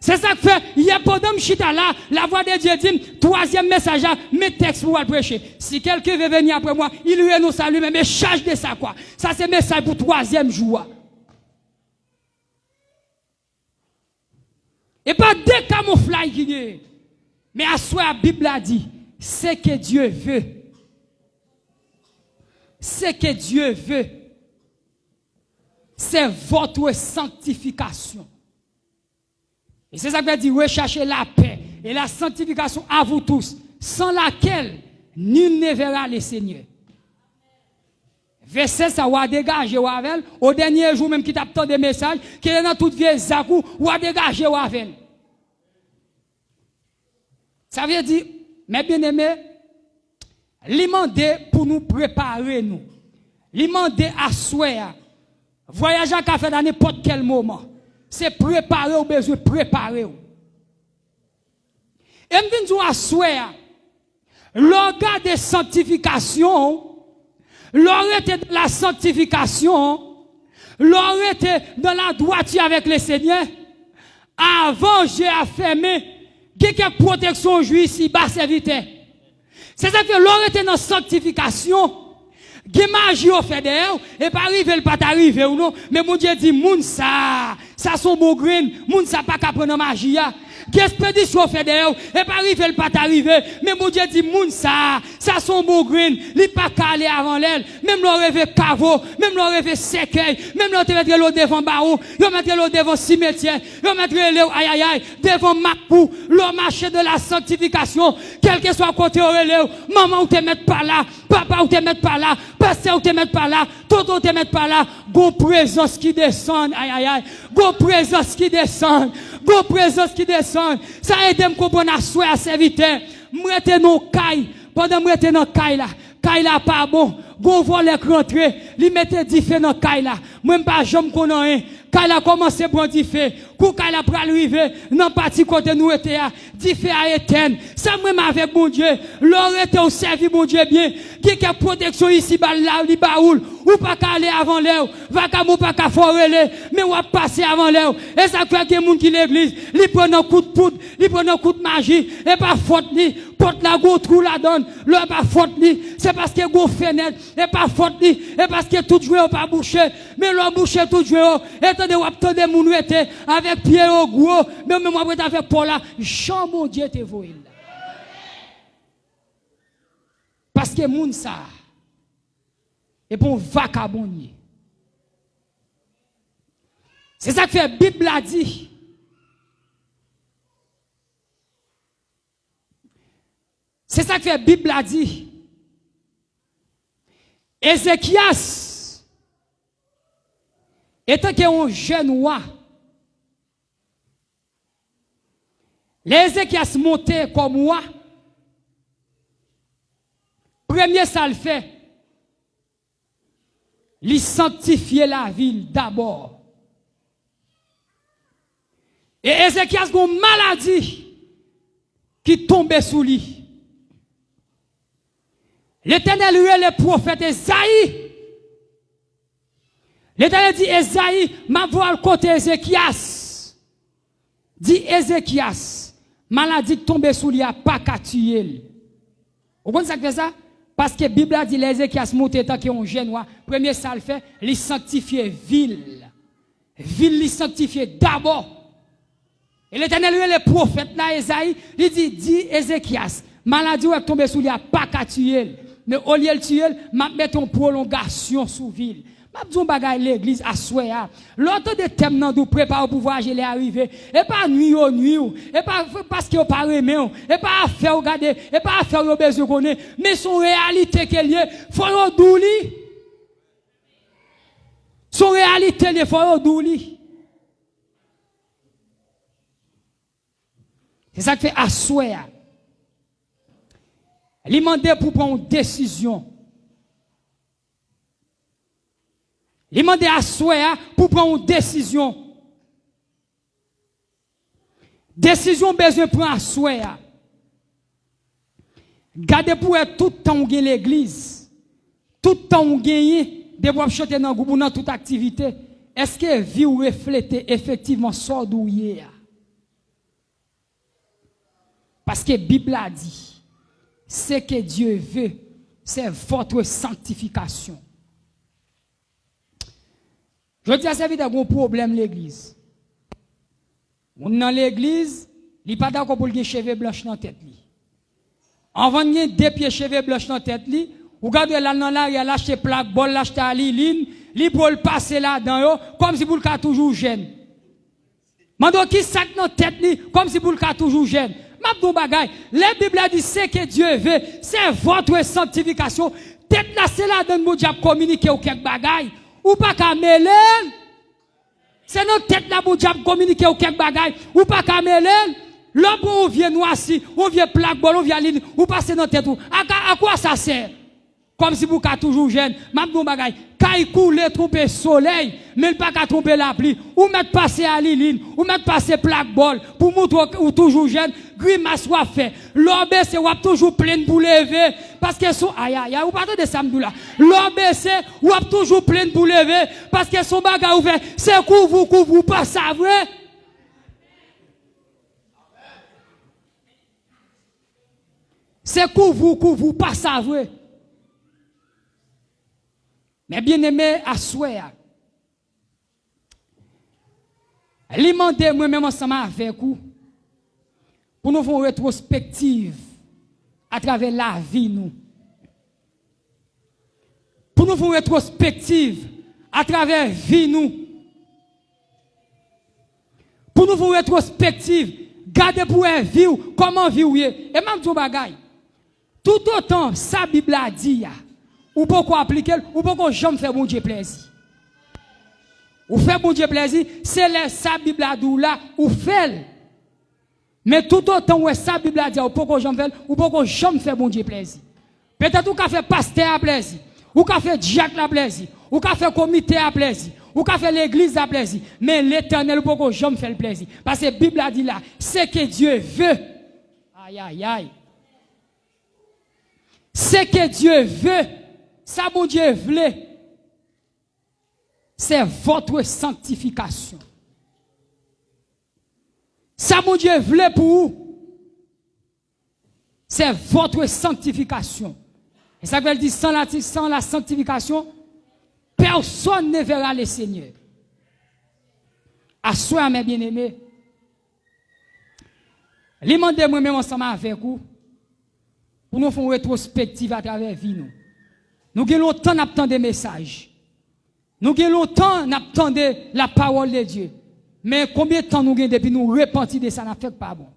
C'est ça que fait, il y a pendant chita là, la voix de Dieu dit, troisième message, mes textes pour le prêcher. Si quelqu'un veut venir après moi, il renonce à lui-même, mais charge de ça quoi. Ça c'est message pour troisième jour. Et pas des camouflages qui est. Mais à soi, la Bible a dit, c'est que Dieu veut. C'est que Dieu veut. C'est votre sanctification. Et c'est ça que veut dire, recherchez la paix et la sanctification à vous tous, sans laquelle nul ne verra le Seigneur. Verset ça, ou à dégager ou avec, au dernier jour même qui tape tant de messages, qui est dans toute vieille zakou, ou à dégager ou avec. Ça veut dire, mes bien-aimés, l'imandé pour nous préparer nous. L'imandé à souhait, voyager à faire dans n'importe quel moment. C'est préparer ou besoin de préparer. Et me dit à souhait, l'organe de sanctification, l'aurait dans la sanctification, l'aurait dans la droiture avec le Seigneur. Avant, j'ai affirmé quelques protections juives ici, bas serviteur. C'est ça que l'aurait dans la sanctification. Qui magie au fait d'ailleurs, et pas arriver le pas arriver ou non, mais mon Dieu dit, moun ça son beau green, moun ça pas qu'à prendre magie ya. Qui expédition fait d'ailleurs, et pas arriver le pas arriver, mais mon Dieu dit, moun ça son beau green, li pas qu'à aller avant l'aile, même l'on rêve caveau, même l'on rêve séquelle, même l'on te mettre l'eau devant baou, l'on mettre l'eau devant cimetière, l'on mettre l'eau aïe devant Macpou, l'on marché de la sanctification, quel que soit côté relève, maman ou te mettre par là, papa ou te mettre par là, pasteur ou te mettre par là, tonton ou te mettre par là, go présence qui descend, go présence qui descend, go présence qui descend, ça aide à me comprendre à souhait à serviteur, m'rete non caille, pendant m'rete non caille là pas bon, go voler rentrer, li mette di fait dans caille là, même pas jamais connait, caille a commencé bon di fait, kou caille a pral arriver, dans parti côté nous était di fait à éteindre, ça même avec mon Dieu, l'aurait été au servi mon Dieu bien, qui a protection ici bas là, li baoul, ou pas qu'à aller avant l'heure, va qu'à ou pas qu'à forer, mais ou à passer avant l'heure, et ça fait que moun qui l'église, li prend un coup de poudre, li prend un coup de magie, et pas faute ni, porte la go trou la donne, le pas faute li, c'est parce que go fenêtre, et pas faute li, et parce que tout joué pas bouché, mais le bouché tout joué, et tande ou attendez moun était avec pied au gros, mais moi après avec Paul là, Jean mon Dieu te voye. Parce que moun ça et pour vagabondier. C'est ça que la Bible a dit. C'est ça que la Bible a dit. Ézéchias, étant qu'un jeune roi, l'Ézéchias montait comme roi, premier ça le fait, il sanctifiait la ville d'abord. Et Ézéchias a une maladie qui tombait sous lui. L'Éternel lui est le prophète Esaïe. L'Éternel dit Esaïe, m'a voir le côté Ézéchias. Dit Ézéchias, maladie qui tombait sous lui a pas qu'à tuer. Vous comprenez ça que fait ça? Parce que la Bible a dit l'Ézéchias monté tant qu'un jeune roi. Premier ça le fait, il sanctifier ville. Ville, il sanctifier d'abord. Et l'Éternel lui est le prophète là, Esaïe, il dit Ézéchias, maladie est tombée sous lui a pas qu'à tuer. Mais au lieu de tuer, m'a mettre en prolongation sous ville. M'a dit bagay l'église à souhait. L'autre de thème nan dou prépare pour voir je l'ai arrivé. Et pas nuit et pas parce que pas remet, et pas faire regarder, et pas faire besoin connaître, mais son réalité qu'elle est, faut douli. Son réalité il faut douli. C'est ça que fait à souhait. Il demandait pour prendre une décision. Il demandait à souhait pour prendre une décision. Décision besoin de prendre à souhait. Gardez pour être tout le temps où gagne l'église. Tout le temps où gagne de pouvoir chanter dans le groupe dans toute activité. Est-ce que vie ou reflète effectivement sort douillé? Parce que la Bible a dit ce que Dieu veut, c'est votre sanctification. Je dis à ça, il y a un problème l'église. On est dans l'église, il n'est pas d'accord pour les cheveux blancs dans la tête. Avant de deux pieds cheveux blancs dans la tête, vous regardez là dans là, il a lâché plaque, bol, lâché à liline, il peut le passer là-dedans, comme si vous le toujours jeune. Mando qui sac dans la tête, comme si vous le toujours jeune. La Bible a dit ce que Dieu veut, c'est votre sanctification. Tête là, c'est là dans mon diable communiquer ou quelque bagaille. Ou pas qu'à mêler. C'est notre tête là pour diable communiquer ou quelque bagaille. Ou pas qu'à mêler. L'homme on vient noissi, on vient plaque, on vient ligne, ou passer dans tête. À quoi ça sert? Comme si vous êtes toujours jeune. M'abdou bagay. Quand il coule, tromper soleil, mais pas qu'à tromper la pluie. Ou mettre passer à liline, ou mettre passer plaque bol, pour montrer ou toujours jeune, grimace soit fait. L'OBC ou toujours plein pour lever, parce que son, aïe, ou pas de samedi là. L'OBC ou toujours plein pour lever, parce que son bagay ouvert, c'est couvre, pas ça vrai. C'est couvre, pas ça vrai. Mais bien aimé, à souhait. Il m'a demandé moi-même ensemble avec vous pour nous faire une rétrospective à travers la vie nous. Pour nous faire une rétrospective à travers la vie nous. Pour nous faire une rétrospective, garder pour vivre, comment vivre. Et même tout bagaille. Tout autant, sa Bible a dit, ou pourquoi appliquer, ou pourquoi jamais faire bon Dieu plaisir. Ou faire bon Dieu plaisir, c'est sa Bible a dit là, ou fait. Mais tout autant où sa Bible a dit, ou pourquoi jamais faire, ou pourquoi jamais faire bon Dieu plaisir. Peut-être ou qu'a fait pasteur à plaisir, ou qu'a fait diacre à plaisir, ou qu'a fait comité à plaisir, ou qu'a fait l'église à plaisir. Mais l'Éternel, ou pourquoi jamais faire le plaisir. Parce que la Bible a dit là, c'est que Dieu veut. Aïe, aïe, aïe. C'est que Dieu veut. Ça, bon Dieu voulait, c'est votre sanctification. Ça, bon Dieu voulait pour vous, c'est votre sanctification. Et ça veut dire sans la sanctification, personne ne verra le Seigneur. À soi, mes bien-aimés, les mandés moi-même ensemble avec vous, pour nous faire une rétrospective à travers la vie. Nous avons longtemps d'attendre des messages. Nous avons longtemps d'attendre la parole de Dieu. Mais combien de temps nous avons depuis nous repentir de ça, n'a fait pas bon.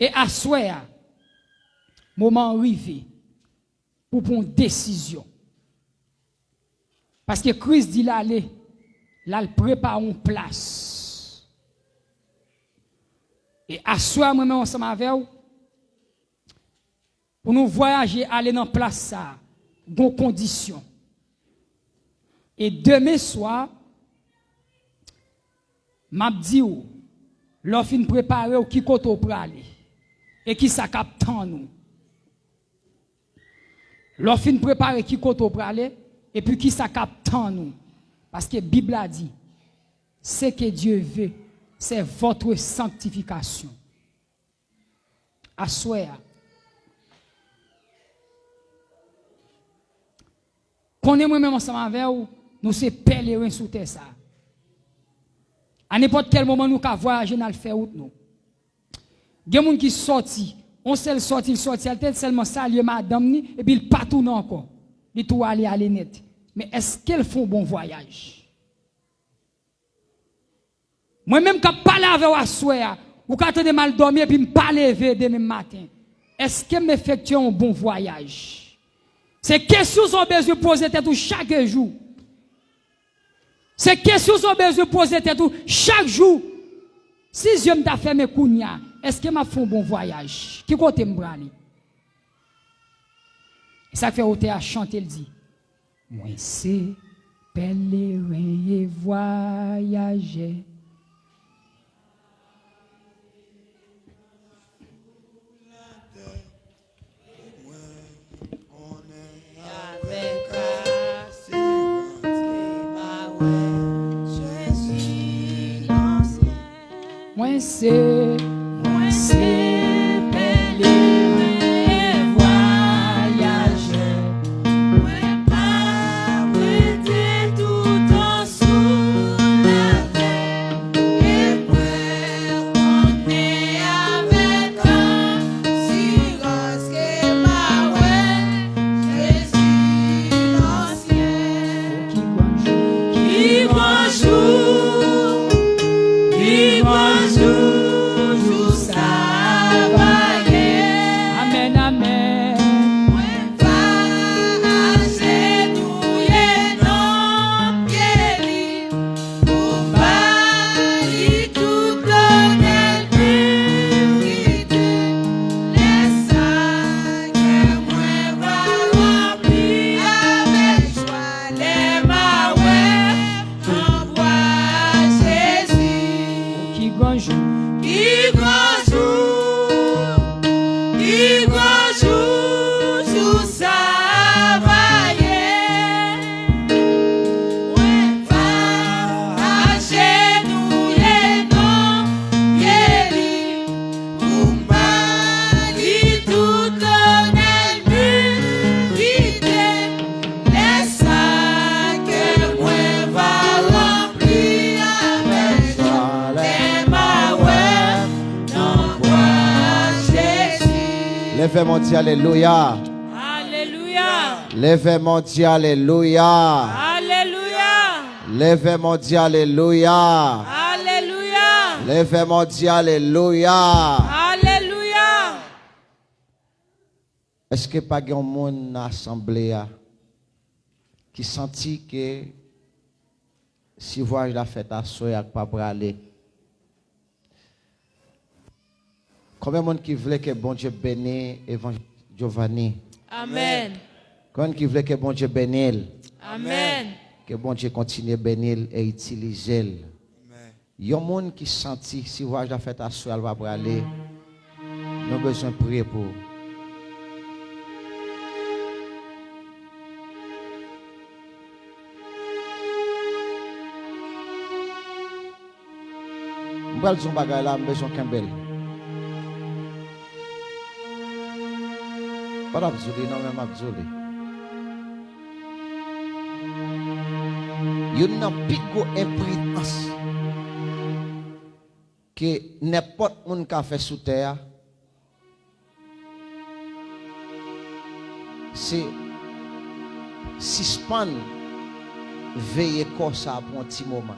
Et à soi, moment arrivé pour prendre une décision. Parce que Christ dit l'aller, là, il prépare une place. Et à soi, moi-même, ensemble avec vous, pour nous voyager, aller dans place, ça, dans conditions. Et demain soir, m'a dit, l'offre préparé ou qui côté pour aller. Et qui ça capte nous. L'offre préparé qui côté pour aller. Et puis qui ça capte nous. Parce que la Bible a dit, ce que Dieu veut, c'est votre sanctification. À souhait. Qu'on est moi-même ensemble avec vous, nous sommes pèlerins sous terre ça. À n'importe quel moment nous pouvons voyager dans le faire route nous. Il y a des gens qui sortent, on seul sorti, il sorti, il seulement saluer madame ni et puis il pas tourner encore. Il tout aller net. Mais est-ce qu'elles font bon voyage? Moi-même quand parler avec vous soir, ou quand attendez mal dormir et puis me pas lever demain matin. Est-ce que m'effectue un bon voyage? Ces questions sont besoin de poser tête chaque jour. Ces questions sont besoin de poser tête chaque jour. Si je me fait mes kounya, est-ce que m'a fait un bon voyage? Qui côté me brali? Et ça fait ôter à chanter le dit. Moi c'est pèlerin et voyager. Moi c'est pèlerin voyager. Moi pas prêter tout en sous la terre. Et moi on est avec assurance que ma ouais Jésus l'ancien. Qui bonjour, jour travailler. Amen, amen. Moi va agenouiller non pieds pour bâtir tout l'honneur mérité. Laisse ça que moi va remplir avec joie les maouets envoie Jésus. Qui gonjou, jour travailler. Ouais, va agenouiller non pieds pour bâtir tout l'honneur mérité. Laisse ça que moi va remplir avec joie les maouets n'envoie Jésus. Lèvez mon Dieu, alléluia. Alléluia. Lèvez mon Dieu, alléluia. Alléluia. Lèvez mon Dieu, alléluia. Alléluia. Lèvez mon Dieu, alléluia. Alléluia. Est-ce que pas grand monde dans l'assemblée qui sentit que si voyage la fête à soya pas pour aller? Combien de monde qui voulait que bon Dieu bénisse évangile Giovanni? Amen. Combien qui voulait que bon Dieu bénisse? Amen. Que bon Dieu continue à bénir et utiliser. Il y a des gens qui sentit si voyage la fête à soya va pour aller. Nous avons besoin de prier pour. Je vais dire un bagage là, je besoin de Campbell. Pas d'absolé, non, même absolé. Il y a une plus grande imprudence que n'importe qui qui a fait sous terre. C'est suspendre, veiller comme ça pour un petit moment.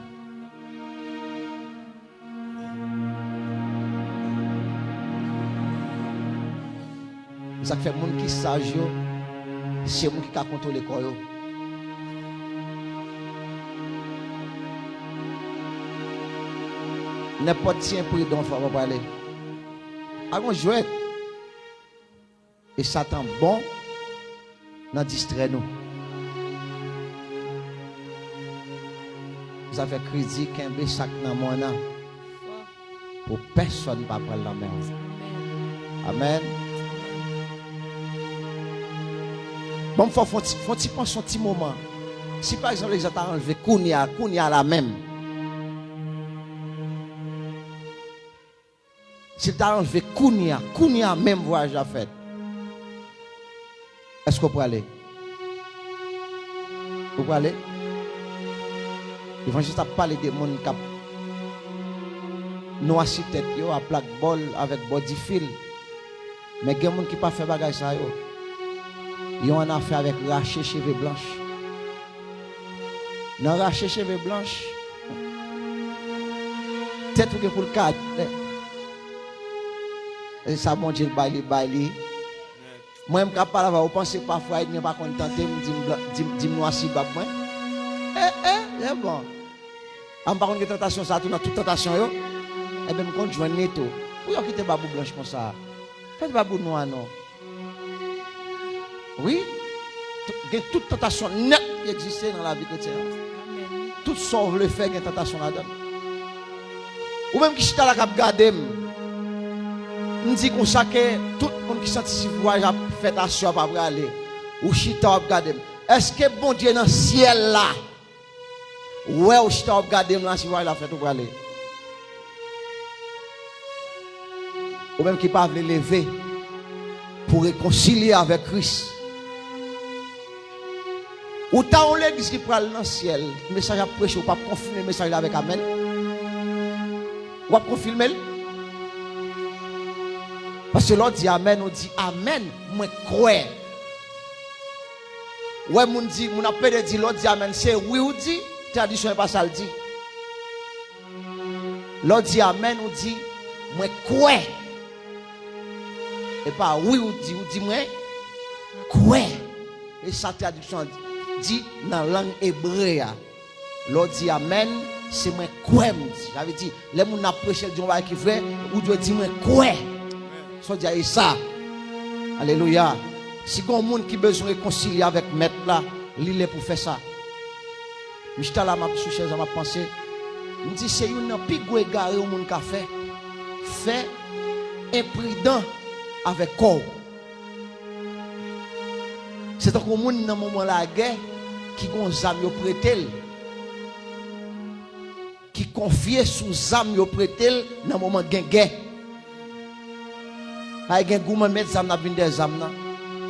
Ça fait monde qui sage, c'est monde qui a contrôlé le corps. N'importe qui imprudent, il faut parler. Avant jouer. Et Satan bon, nous distrait nous. Ça fait crédit qu'un bé sac dans mon âme. Pour personne ne va prendre la main. Amen. Bon, il faut penser un petit moment. Si par exemple, les gens ont enlevé Kounia la même. Si tu as enlevé Kounia même voyage à fait. Est-ce qu'on peut aller? Vous pouvez aller? L'évangile a parlé des gens qui ont noirci tête à plaque bol avec body fil. Mais il y a des gens qui n'ont pas fait bagage ça. Ils ont affaire avec racher cheveux blanches. Dans racher cheveux blanches, tête ou pour le cadre. Et ça, bon Dieu, baili. Moi, je ne parle pas, vous pensez parfois, il n'est pas content, dis-moi si bab moi. C'est bon. En parlant de tentation, ça tourne toute tentation. Et bien, je joins netto. Pourquoi quitter babou blanche comme ça? Faites babou noir, non? Oui? Il y a toute tentation nette qui existe dans la vie chrétienne. Tout sauve le fait qu'il y a une tentation là-dedans. Ou même qui chita la cap garder. On dit qu'on sait que tout le monde qui sent si voyage a fait assuré pas aller. Ou chita a garder. Est-ce que bon Dieu dans le ciel là? Ouais, ou chita a garder là si voyage a fait pour aller. Ou même qui pas veut lever pour réconcilier avec Christ. Ou t'as on l'église qui prend dans le ciel, le message à prêcher, ou pas confirmer le message avec Amen. Ou pas confirmer. Parce que l'autre dit Amen, on dit Amen, moi crois. Ouais, mon dit, mon appel dit l'autre dit Amen, c'est oui ou dit, tradition n'est pas ça le dit. L'autre dit Amen, on dit moi crois. Et pas oui ou dit moi crois. Et sa traduction dit dans la langue hébreu. L'autre dit Amen, c'est moi crois. Ça veut dire, les gens qui prêché Dieu qui vrai, ou Dieu dit moi crois. Ça dit ça. Alléluia. Si il y a un monde qui a besoin de réconcilier avec maître là, il est pour faire ça. Je suis là, je suis à ma pensée. Je me dis, c'est une plus grande égaré au monde qui a fait. Fait imprudent avec corps. C'est un monde dans le moment de la guerre qui a des âmes prêtées. Qui confie sous âmes prêtées dans le moment de guerre. Il y a un gourmand mettre des âmes dans des âmes.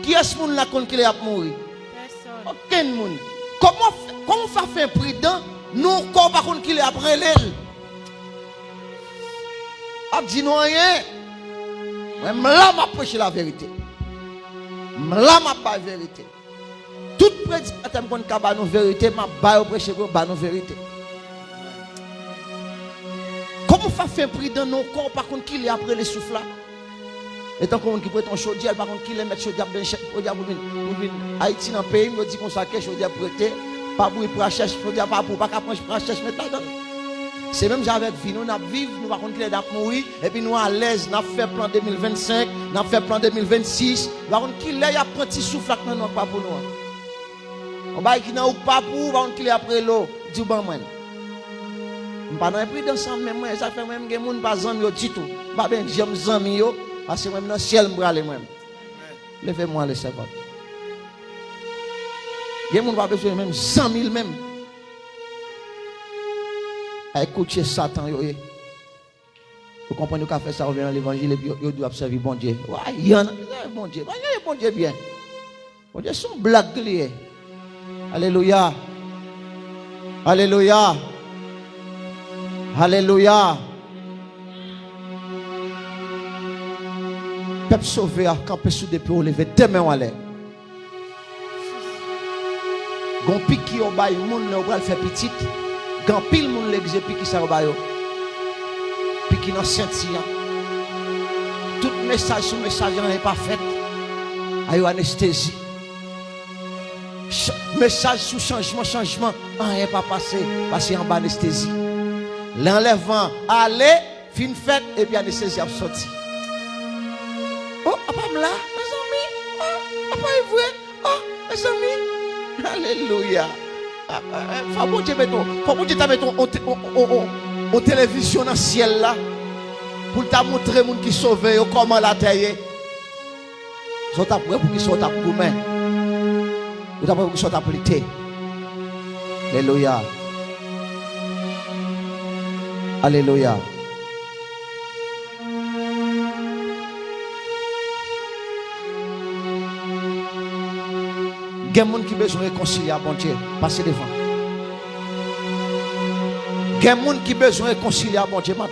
Qui est-ce que là qui a mourir? Aucun monde. Comment ça fait imprudent? Nous, corps par contre qu'il est après l'aile. A dit non rien. Même là, m'a prêché la vérité. Là, m'a pas la vérité. Tout prédicateur qui a la vérité, m'a pas prêché la vérité. Comment ça fait imprudent? Nous, corps par contre qu'il est après les souffles là. Et tant qu'on qui prête un chaudière, par contre, qui les met chaudière bien cher, pour venir Haïti dans le pays, me dit qu'on s'est chaudière prêté, pas pour y chercher, chaudière pas pour, pas qu'à prendre chercher, mettre là-dedans. C'est même avec vie, nous vivons, nous par contre, qui est mourir, et puis nous à l'aise, nous fait plan 2025, nous fait plan 2026, par contre, qui est apprenti souffle là, non, pas pour nous. On va qui n'a pas pour, par contre, qui est après l'eau, du bon moi. Je ne pas dans plus d'ensemble, mais moi, ça fait même que les gens ne pas zami du tout. Pas bien, j'aime zami yo. Parce que même dans le ciel, je vais aller moi-même. Levez-moi les servants. Il y a des gens qui ont besoin même 100 000 même. Écoutez Satan. Vous comprenez qu'à faire ça, on vient dans l'évangile et puis on doit observer bon Dieu. Ouais, il y en a bon Dieu. Bon Dieu bien. Bon Dieu, son blague lié. Alléluia. Alléluia. Alléluia. Peuple sauvé a campé sous des pieds, lever tes mains en l'air. Gon pique qui au bail, moun ne va le faire petit. Gan pile moun l'exécute qui ça au bail. Pique dans senti. Tout message sur message n'est pas fait. Ayo anesthésie. Message sous changement, rien pas passé, passer en bas anesthésie. L'enlèvement, aller, fin fête, et puis anesthésie a sorti. Oh, papa là, mes amis, oh, papa est vrai, oh, mes amis, alléluia. Faut bon Dieu mettre en télévision dans le ciel là, pour te montrer les gens qui sauvent, comment la terre. Ils sont prêts pour qu'ils soient à gourmet. Vous avez besoin d'appliquer. Alléluia. Alléluia. Il y a des gens qui ont besoin de réconcilier à bon Dieu. Passez devant. Il y a des gens qui ont besoin de réconcilier à bon Dieu. Vous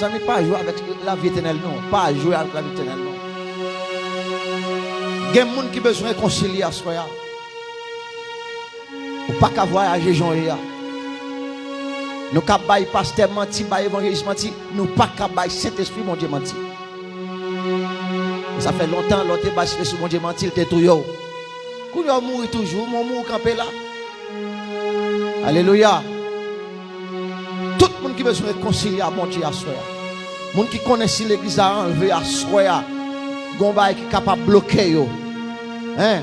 n'avez pas joué avec la vie éternelle, non. Pas jouer avec la vie éternelle, non. Il y a des gens qui ont besoin de réconcilier à soi. Ou pas qu'à voyager, Jean-Yves. Nous ne pouvons pas pasteur menti, pas évangéliste menti. Nous ne pouvons pas Saint-Esprit, mon Dieu menti. Ça fait longtemps, l'autre est sur mon Dieu menti, il est tout yo. Quand il mourit toujours, mon mou campé là. Alléluia. Tout le monde qui veut se réconcilier à mon Dieu à soi. Les gens qui connaissent l'église à enlever à soi. Gomba qui est capable de bloquer yo. Hein?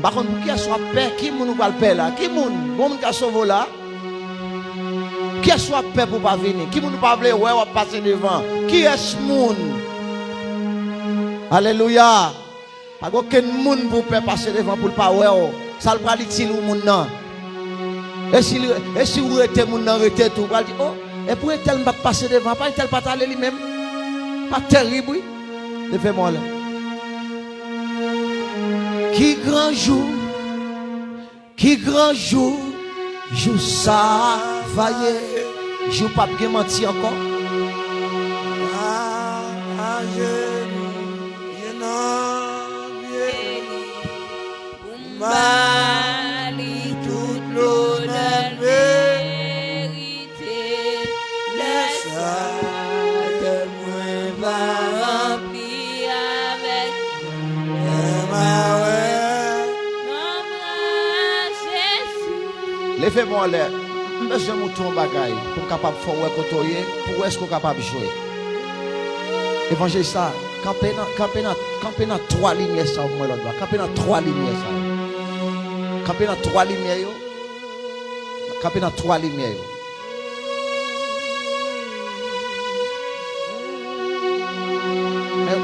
Par contre, pour qui soit paix, qui moun va le paix là? Qui moun? Bon qui a sauvé là? Qui soit paix pour pas venir? Qui moun pas vle ouais, on passer devant? Qui est ce moun? Alléluia. Pas aucun moun pour paix passer devant pour pas ouais. Ça le pas utile ou moun non. Et si vous êtes moun nan rete tout, va dire oh, et pour tel pas passer devant, pas tel pas aller lui-même. Pas terrible oui. Levez-moi là. Qui grand jour, jour ça vaillé, jour pas bien menti encore. Mali toute l'honneur vérité, laisse-moi de moi va remplir avec Jésus. Levez-moi là. Monsieur mouton bagaille pour capable faire ouais côtoyer, pour est-ce qu'on capable jouer. Évangile ça, camper dans trois lignes ça moi l'autre bas. Camper dans trois lignes ça. Camper dans trois lumières yo. Camper dans trois lumières yo. Mais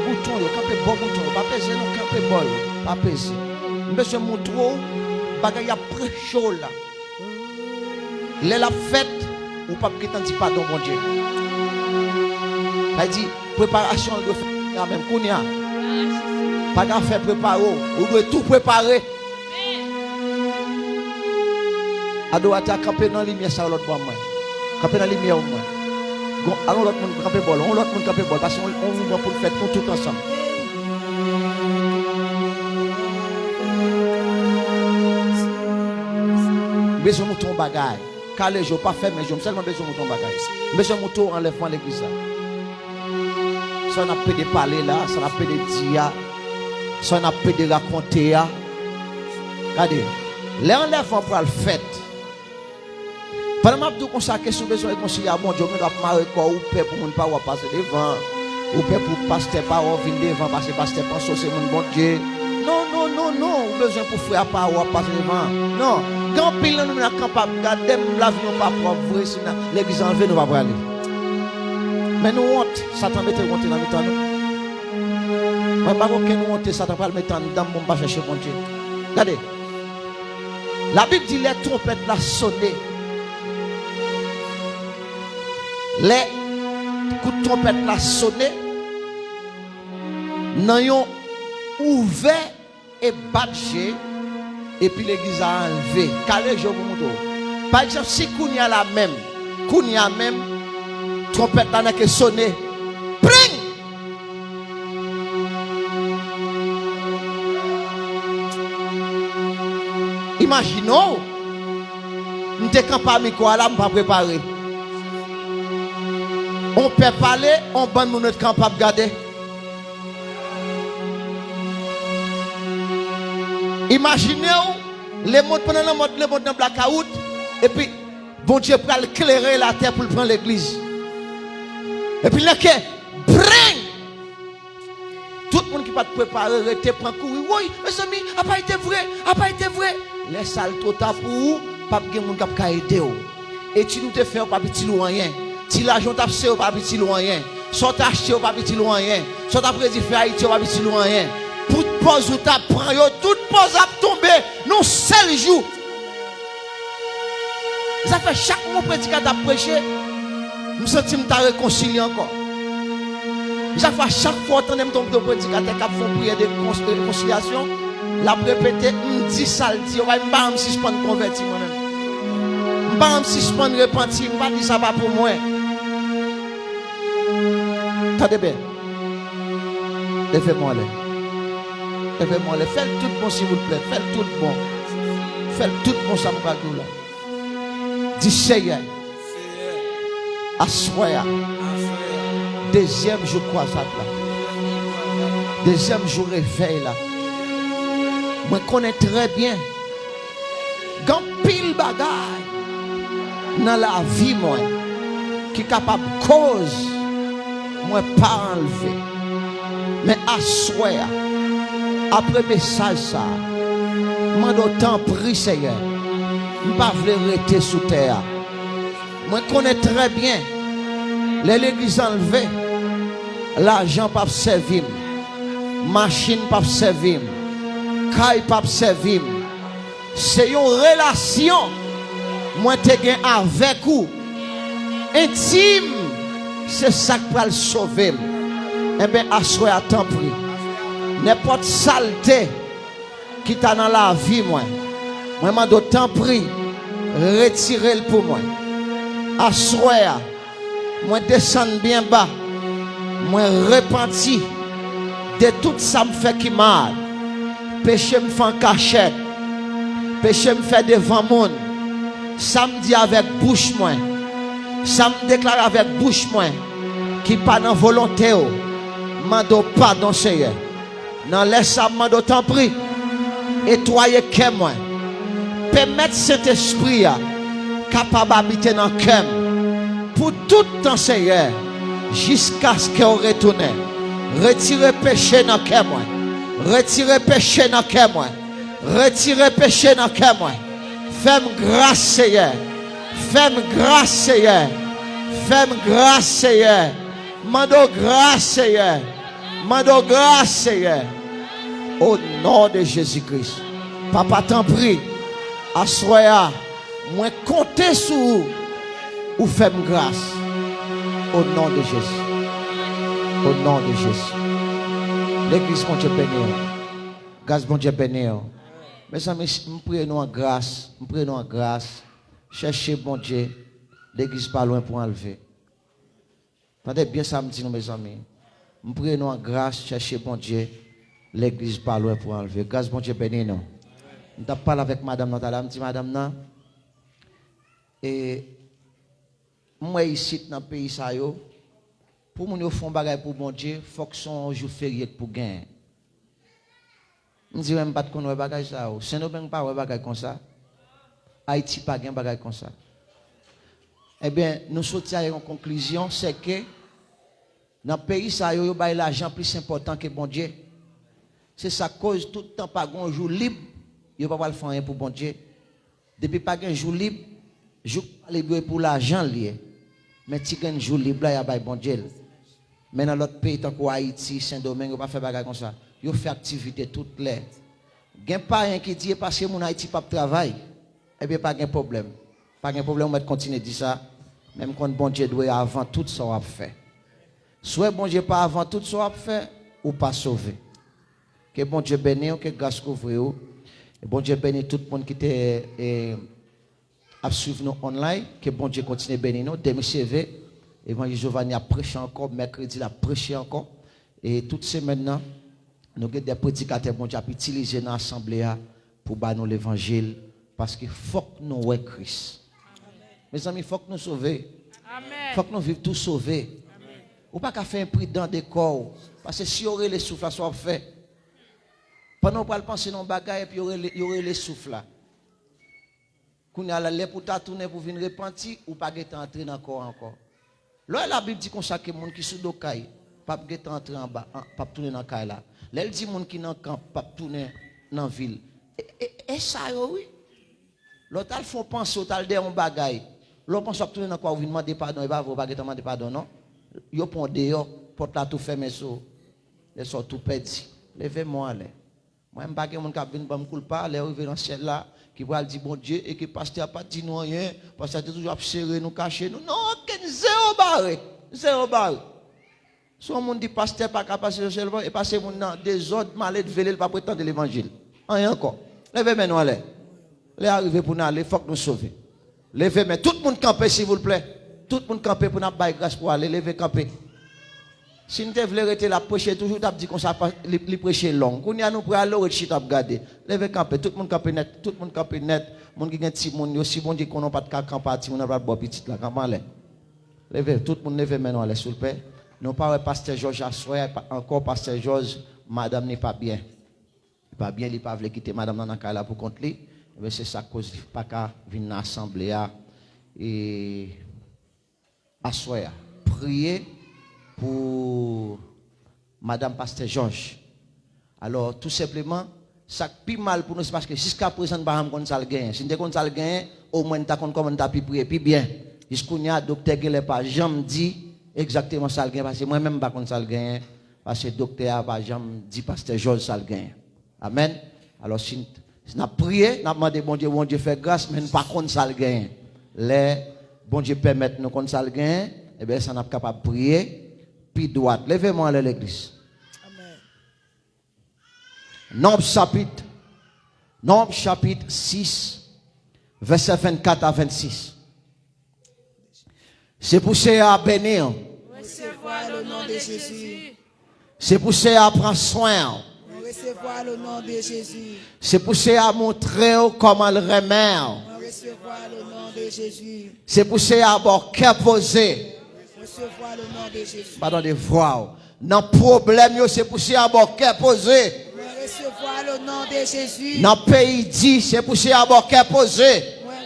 bouton yo, camper bon bouton, pas peser non camper bol, pas peser. Monsieur Moutro, bagay a pré chaud là. La fête ou pas prétendre pardon bon Dieu. Ça dit préparation doit faire même kounya. Pas qu'à faire préparer, ou doit tout préparer. A doit camper dans la lumière ça l'autre bois moi. Camper dans la lumière moi. Allons l'autre monde camper bol, on l'autre monde camper bol parce qu'on va pour faire tout ensemble. Besoin de mouton bagaille. Car les jours pas fait mais j'ai seulement besoin de mouton bagaille. Besoin de mouton enlèvement l'église là. Ça n'a pas de parler là, ça n'a pas de dire. Ça n'a pas de raconter. Regardez, l'enlèvement pour le fait. Pendant que vous consacrez sur besoin de réconcilier à mon Dieu, vous doit marrer quoi ou paix pour ne pas passer devant. Ou paix pour pasteur pas venir devant parce que pasteur pense que c'est mon bon Dieu. Non, vous besoin pour frère pas passer devant. Non, quand pile nous sommes capables de garder la vie pas propre, sinon l'église enlevée nous va pas aller. Mais nous honte, Satan mette honte dans notre nous. Mais pas aucune honte, Satan pas le mettre dans mon pas chercher mon Dieu. Regardez. La Bible dit les trompettes la sonné. Les coups de trompette la sonné. Nan yon ouvert et batché. Et puis l'église a enlevé. Calé, je vous montre. Par exemple, si Kounia la même, trompette là n'a que sonné. Pring! Imaginons, nous sommes campés quoi là, nous pas préparé. On peut parler, on bande nous notre capable de garder. Imaginez les mondes pendant le monde dans blackout et puis bon Dieu pour éclairer la terre pour prendre l'église. Et puis là que bring tout le monde qui pas préparé rester prend courir. Oui, mes amis, a pas été vrai. Les salles total pour vous, pas de monde qui a aider. Et tu nous te fais pas petit rien. Si l'argent t'a fait pas petit rien. Soit t'as acheté pas petit rien. Soit t'as prédit faire Haïti pas petit rien. Pour pause ou t'as prend yo, toute pause a tombé non seul jour. Ça fait chaque mois prédicateur t'a prêché, nous sentim t'a réconcilié encore. Ça fait chaque fois qu'on aime tomber de prédicateur qui font prière de réconciliation, la répéter, me dit ça le dit, ouais, m'pa me suspendre converti moi-même. M'pa me suspendre repenti, m'pa dit ça va pour moi. Attendez bien. Levez-moi là. Levez-moi là. Faites tout bon s'il vous plaît. Faites tout bon. Faites tout bon ça me va là. Dis Seigneur. Assoya. Deuxième jour quoi ça là. Deuxième jour réveil là. Moi connais très bien. Quand pile bagaille dans la vie moi qui est capable cause moi pas enlever. Mais assoya. Après message ça. Moi d'autant prie Seigneur. Je ne veux pas rester sous terre. Moi connais très bien. L'église enlevée. L'argent pas servir. Machine pas servir. Caille pas servir. C'est une relation. Moi te gain avec vous. Intime. C'est ça qui va le sauver. Eh bien, assoyez à temps pris. N'importe saleté qui t'a dans la vie, moi d'autant pris, retirez-le pour moi. Assoyez, moi descendre bien bas, moi repenti de tout ça me fait qui mal. Péché me fait en cachette, péché me fait devant monde. Ça me dit avec bouche moi, ça me déclare avec bouche moi, qui pas dans volonté. Mando pardon Seigneur. Non laisse ça mando t'en prie. Nettoyer cœur moi. Permettre cet esprit capable d'habiter dans le cœur pour tout temps Seigneur jusqu'à ce qu'il retourne. Retirez péché dans le cœur moi. Retirez péché dans le cœur moi. Retirez péché dans le cœur moi. Fais-moi grâce Seigneur. Fais-moi grâce Seigneur. Fais-moi grâce Seigneur. Mando grâce Seigneur. Mando grâce Seigneur. Au nom de Jésus-Christ. Papa t'en prie. Assoya. Moi compter sur vous. Ou fais-moi grâce. Au nom de Jésus. Au nom de Jésus. L'église mon Dieu béni. Grâce mon Dieu béni. Mes amis, nous prions en grâce. Nous prions en grâce. Cherchez bon Dieu. L'église pas loin pour enlever. Attendez bien ça me dit nous mes amis. Nous prions en grâce. Cherchez bon Dieu. L'église pas loin pour enlever. Grâce bon Dieu béni nous. Nous avons parlé avec madame Nathalie. Je dis madame nan. Et moi ici dans le pays ça yo. Pour mon font bagay pour bon Dieu, faut que son jour férié pour gagner. Je dis même pas de connaître bagay ça. Saint-Domingue pas bagay comme ça. Haïti pas gain bagay comme ça. Eh bien, nous sortir à une conclusion, c'est que dans le pays ça yo bay l'argent plus important que bon Dieu. C'est ça cause tout le temps pas un jour libre, yo pas le faire rien pour bon Dieu. Depuis pas un jour libre, jour libre pour l'argent lié. Mais si un jour libre là y a bay bon Dieu. Mais dans l'autre pays tant que Haïti, Saint-Domingue, pas faire bagay comme ça. Yo fait activité toutes les. Gen pas rien qui dit parce que mon Haïti pas travail. Eh bien pas de problème. Pas de problème, on va continuer de dire ça. Même quand bon Dieu doit avant tout ça a fait. Soit bon Dieu pas avant tout ça a fait ou pas sauvé. Que bon Dieu bénisse, que grâce couvre. Et bon Dieu bénisse tout le monde qui était à suivre nous online. Que bon Dieu continue à bénir nous. Demain, Évangile Giovanni a prêché encore. Mercredi, il a prêché encore. Et toute semaine, nous avons des prédicateurs bon Dieu utilisés dans l'assemblée pour nous l'évangile. Parce qu'il faut que nous voyons Christ. Mes amis, il faut que nous sauvions. Il faut que nous vivions tous sauvés. Ou pas qu'à faire un prix dans des corps. Parce que si y aurait les souffles, ça fait. Pendant qu'on penser dans bagaille et puis il y aurait les souffles là. Qu'on y a la pour tourner pour venir repentir ou pas entrer dans le corps encore. Là la Bible dit qu'on chaque monde qui sous dokaï pas entrer en bas, pas tourner dans caille là. Là elle dit monde qui dans camp pas tourner dans ville. Et ça oui. L'autre il faut penser au tal de on bagaille. L'autre pense tourner dans quoi ou demander pardon et pas vous pas demander pardon non. Yo pon dehors porte la tout fermé so. Les sont tout perdu. Levez-moi là. Moi, je ne sais pas si je ne peux pas aller dans le ciel là, qui va dire bon Dieu et que le pasteur n'a pas dit nous rien, parce que toujours serré, nous cacher nous. Non, zéro barré. Zéro barré. Si on dit pasteur pas capable de passer le et passer dans des autres malades velés, pas prétendre l'évangile. Rien encore. Levez-moi nous aller. Les arriver pour nous aller, il faut que nous sauver. Levez-moi. Tout le monde camper s'il vous plaît. Tout le monde camper pour nous bailler grâce pour aller. Levez camper. Si nous voulons arrêter la prêcher, toujours dit qu'on ça les prêcher long. Qu'on y a nous pour aller au chita regarder. Levez camper, tout le monde camper net, tout le monde camper net. Monde qui gagne petit monde aussi bon Dieu qu'on n'a pas de camp parti, on n'a pas de boire petit là comment aller. Levez, tout le monde levez maintenant aller s'il vous plaît. Non pas pasteur Georges Assoya, encore pasteur Georges, madame n'est pas bien. Pas bien, il pas veut quitter madame dans la là pour compte lui. Mais c'est ça cause pas qu'à venir dans l'assemblée et Assoya. Priez pour Madame Pasteur Georges. Alors, tout simplement, ça plus mal pour nous, c'est parce que jusqu'à présent, nous ne savons pas gagner. Si nous avons gagné, au moins, nous avons comment nous prier, puis bien. Jusqu'à là, le docteur ne pas jamais dit exactement ça gagner, parce que moi-même, je ne sais pas gagner, parce que le docteur n'a pas jamais dit Pasteur Georges ça gagner. Amen. Alors, si nous avons prié, nous avons demandé, bon Dieu fait grâce, mais nous ne pas contre ça gagner. Les bon Dieu permet nous contre ça gagner, et bien, ça n'a pas capable de prier. Droite. Levez-moi à l'église. Nombre chapitre 6, verset 24 à 26. C'est poussé à bénir. Recevoir le nom de Jésus. C'est poussé à prendre soin. Recevoir le nom de Jésus. C'est poussé à montrer comment le remettre. Recevoir le nom de Jésus. C'est poussé à avoir qu'à poser. Recevoir le nom de Jésus. Pardon de voir. Dans problème, c'est poussé à avoir qu'à poser. Recevoir le nom de Jésus. Dans pays dit, c'est poussé à avoir qu'à poser.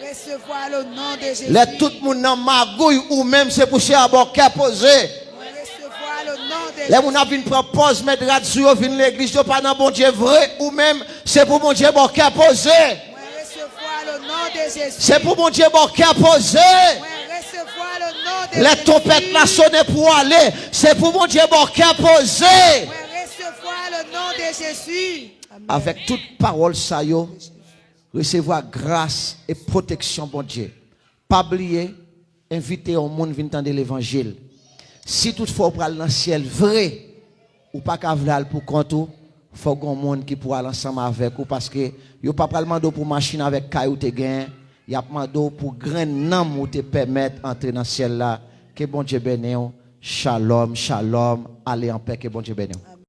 Recevoir le nom de Jésus. Les tout le monde dans magouille ou même c'est poussé à avoir qu'à poser. Recevoir le nom de Jésus. Les gens viennent prendre pause, mettre radio, viennent l'église, pas dans bon Dieu vrai ou même c'est pour mon Dieu bon qu'à poser. Recevoir le nom de Jésus. C'est pour mon Dieu bon qu'à poser. Recevoir le nom de Les Jésus. trompettes la sonner pour aller. C'est pour mon Dieu bon qu'à poser. Recevoir le nom de Jésus. Amen. Avec toute parole ça yo, recevoir grâce et protection bon Dieu. Pas oublier, inviter au monde venir entendre l'évangile. Si toutefois pour aller dans le ciel vrai ou pas qu'à vouloir pour compte, faut qu'on monde qui pourra aller ensemble avec ou parce que yo pas demander pour machine avec caillou te gain. Il y a demandé pour grand nom ou te permettre entrer dans le ciel là. Que bon Dieu bénisse. Shalom, shalom. Allez en paix, que bon Dieu bénisse.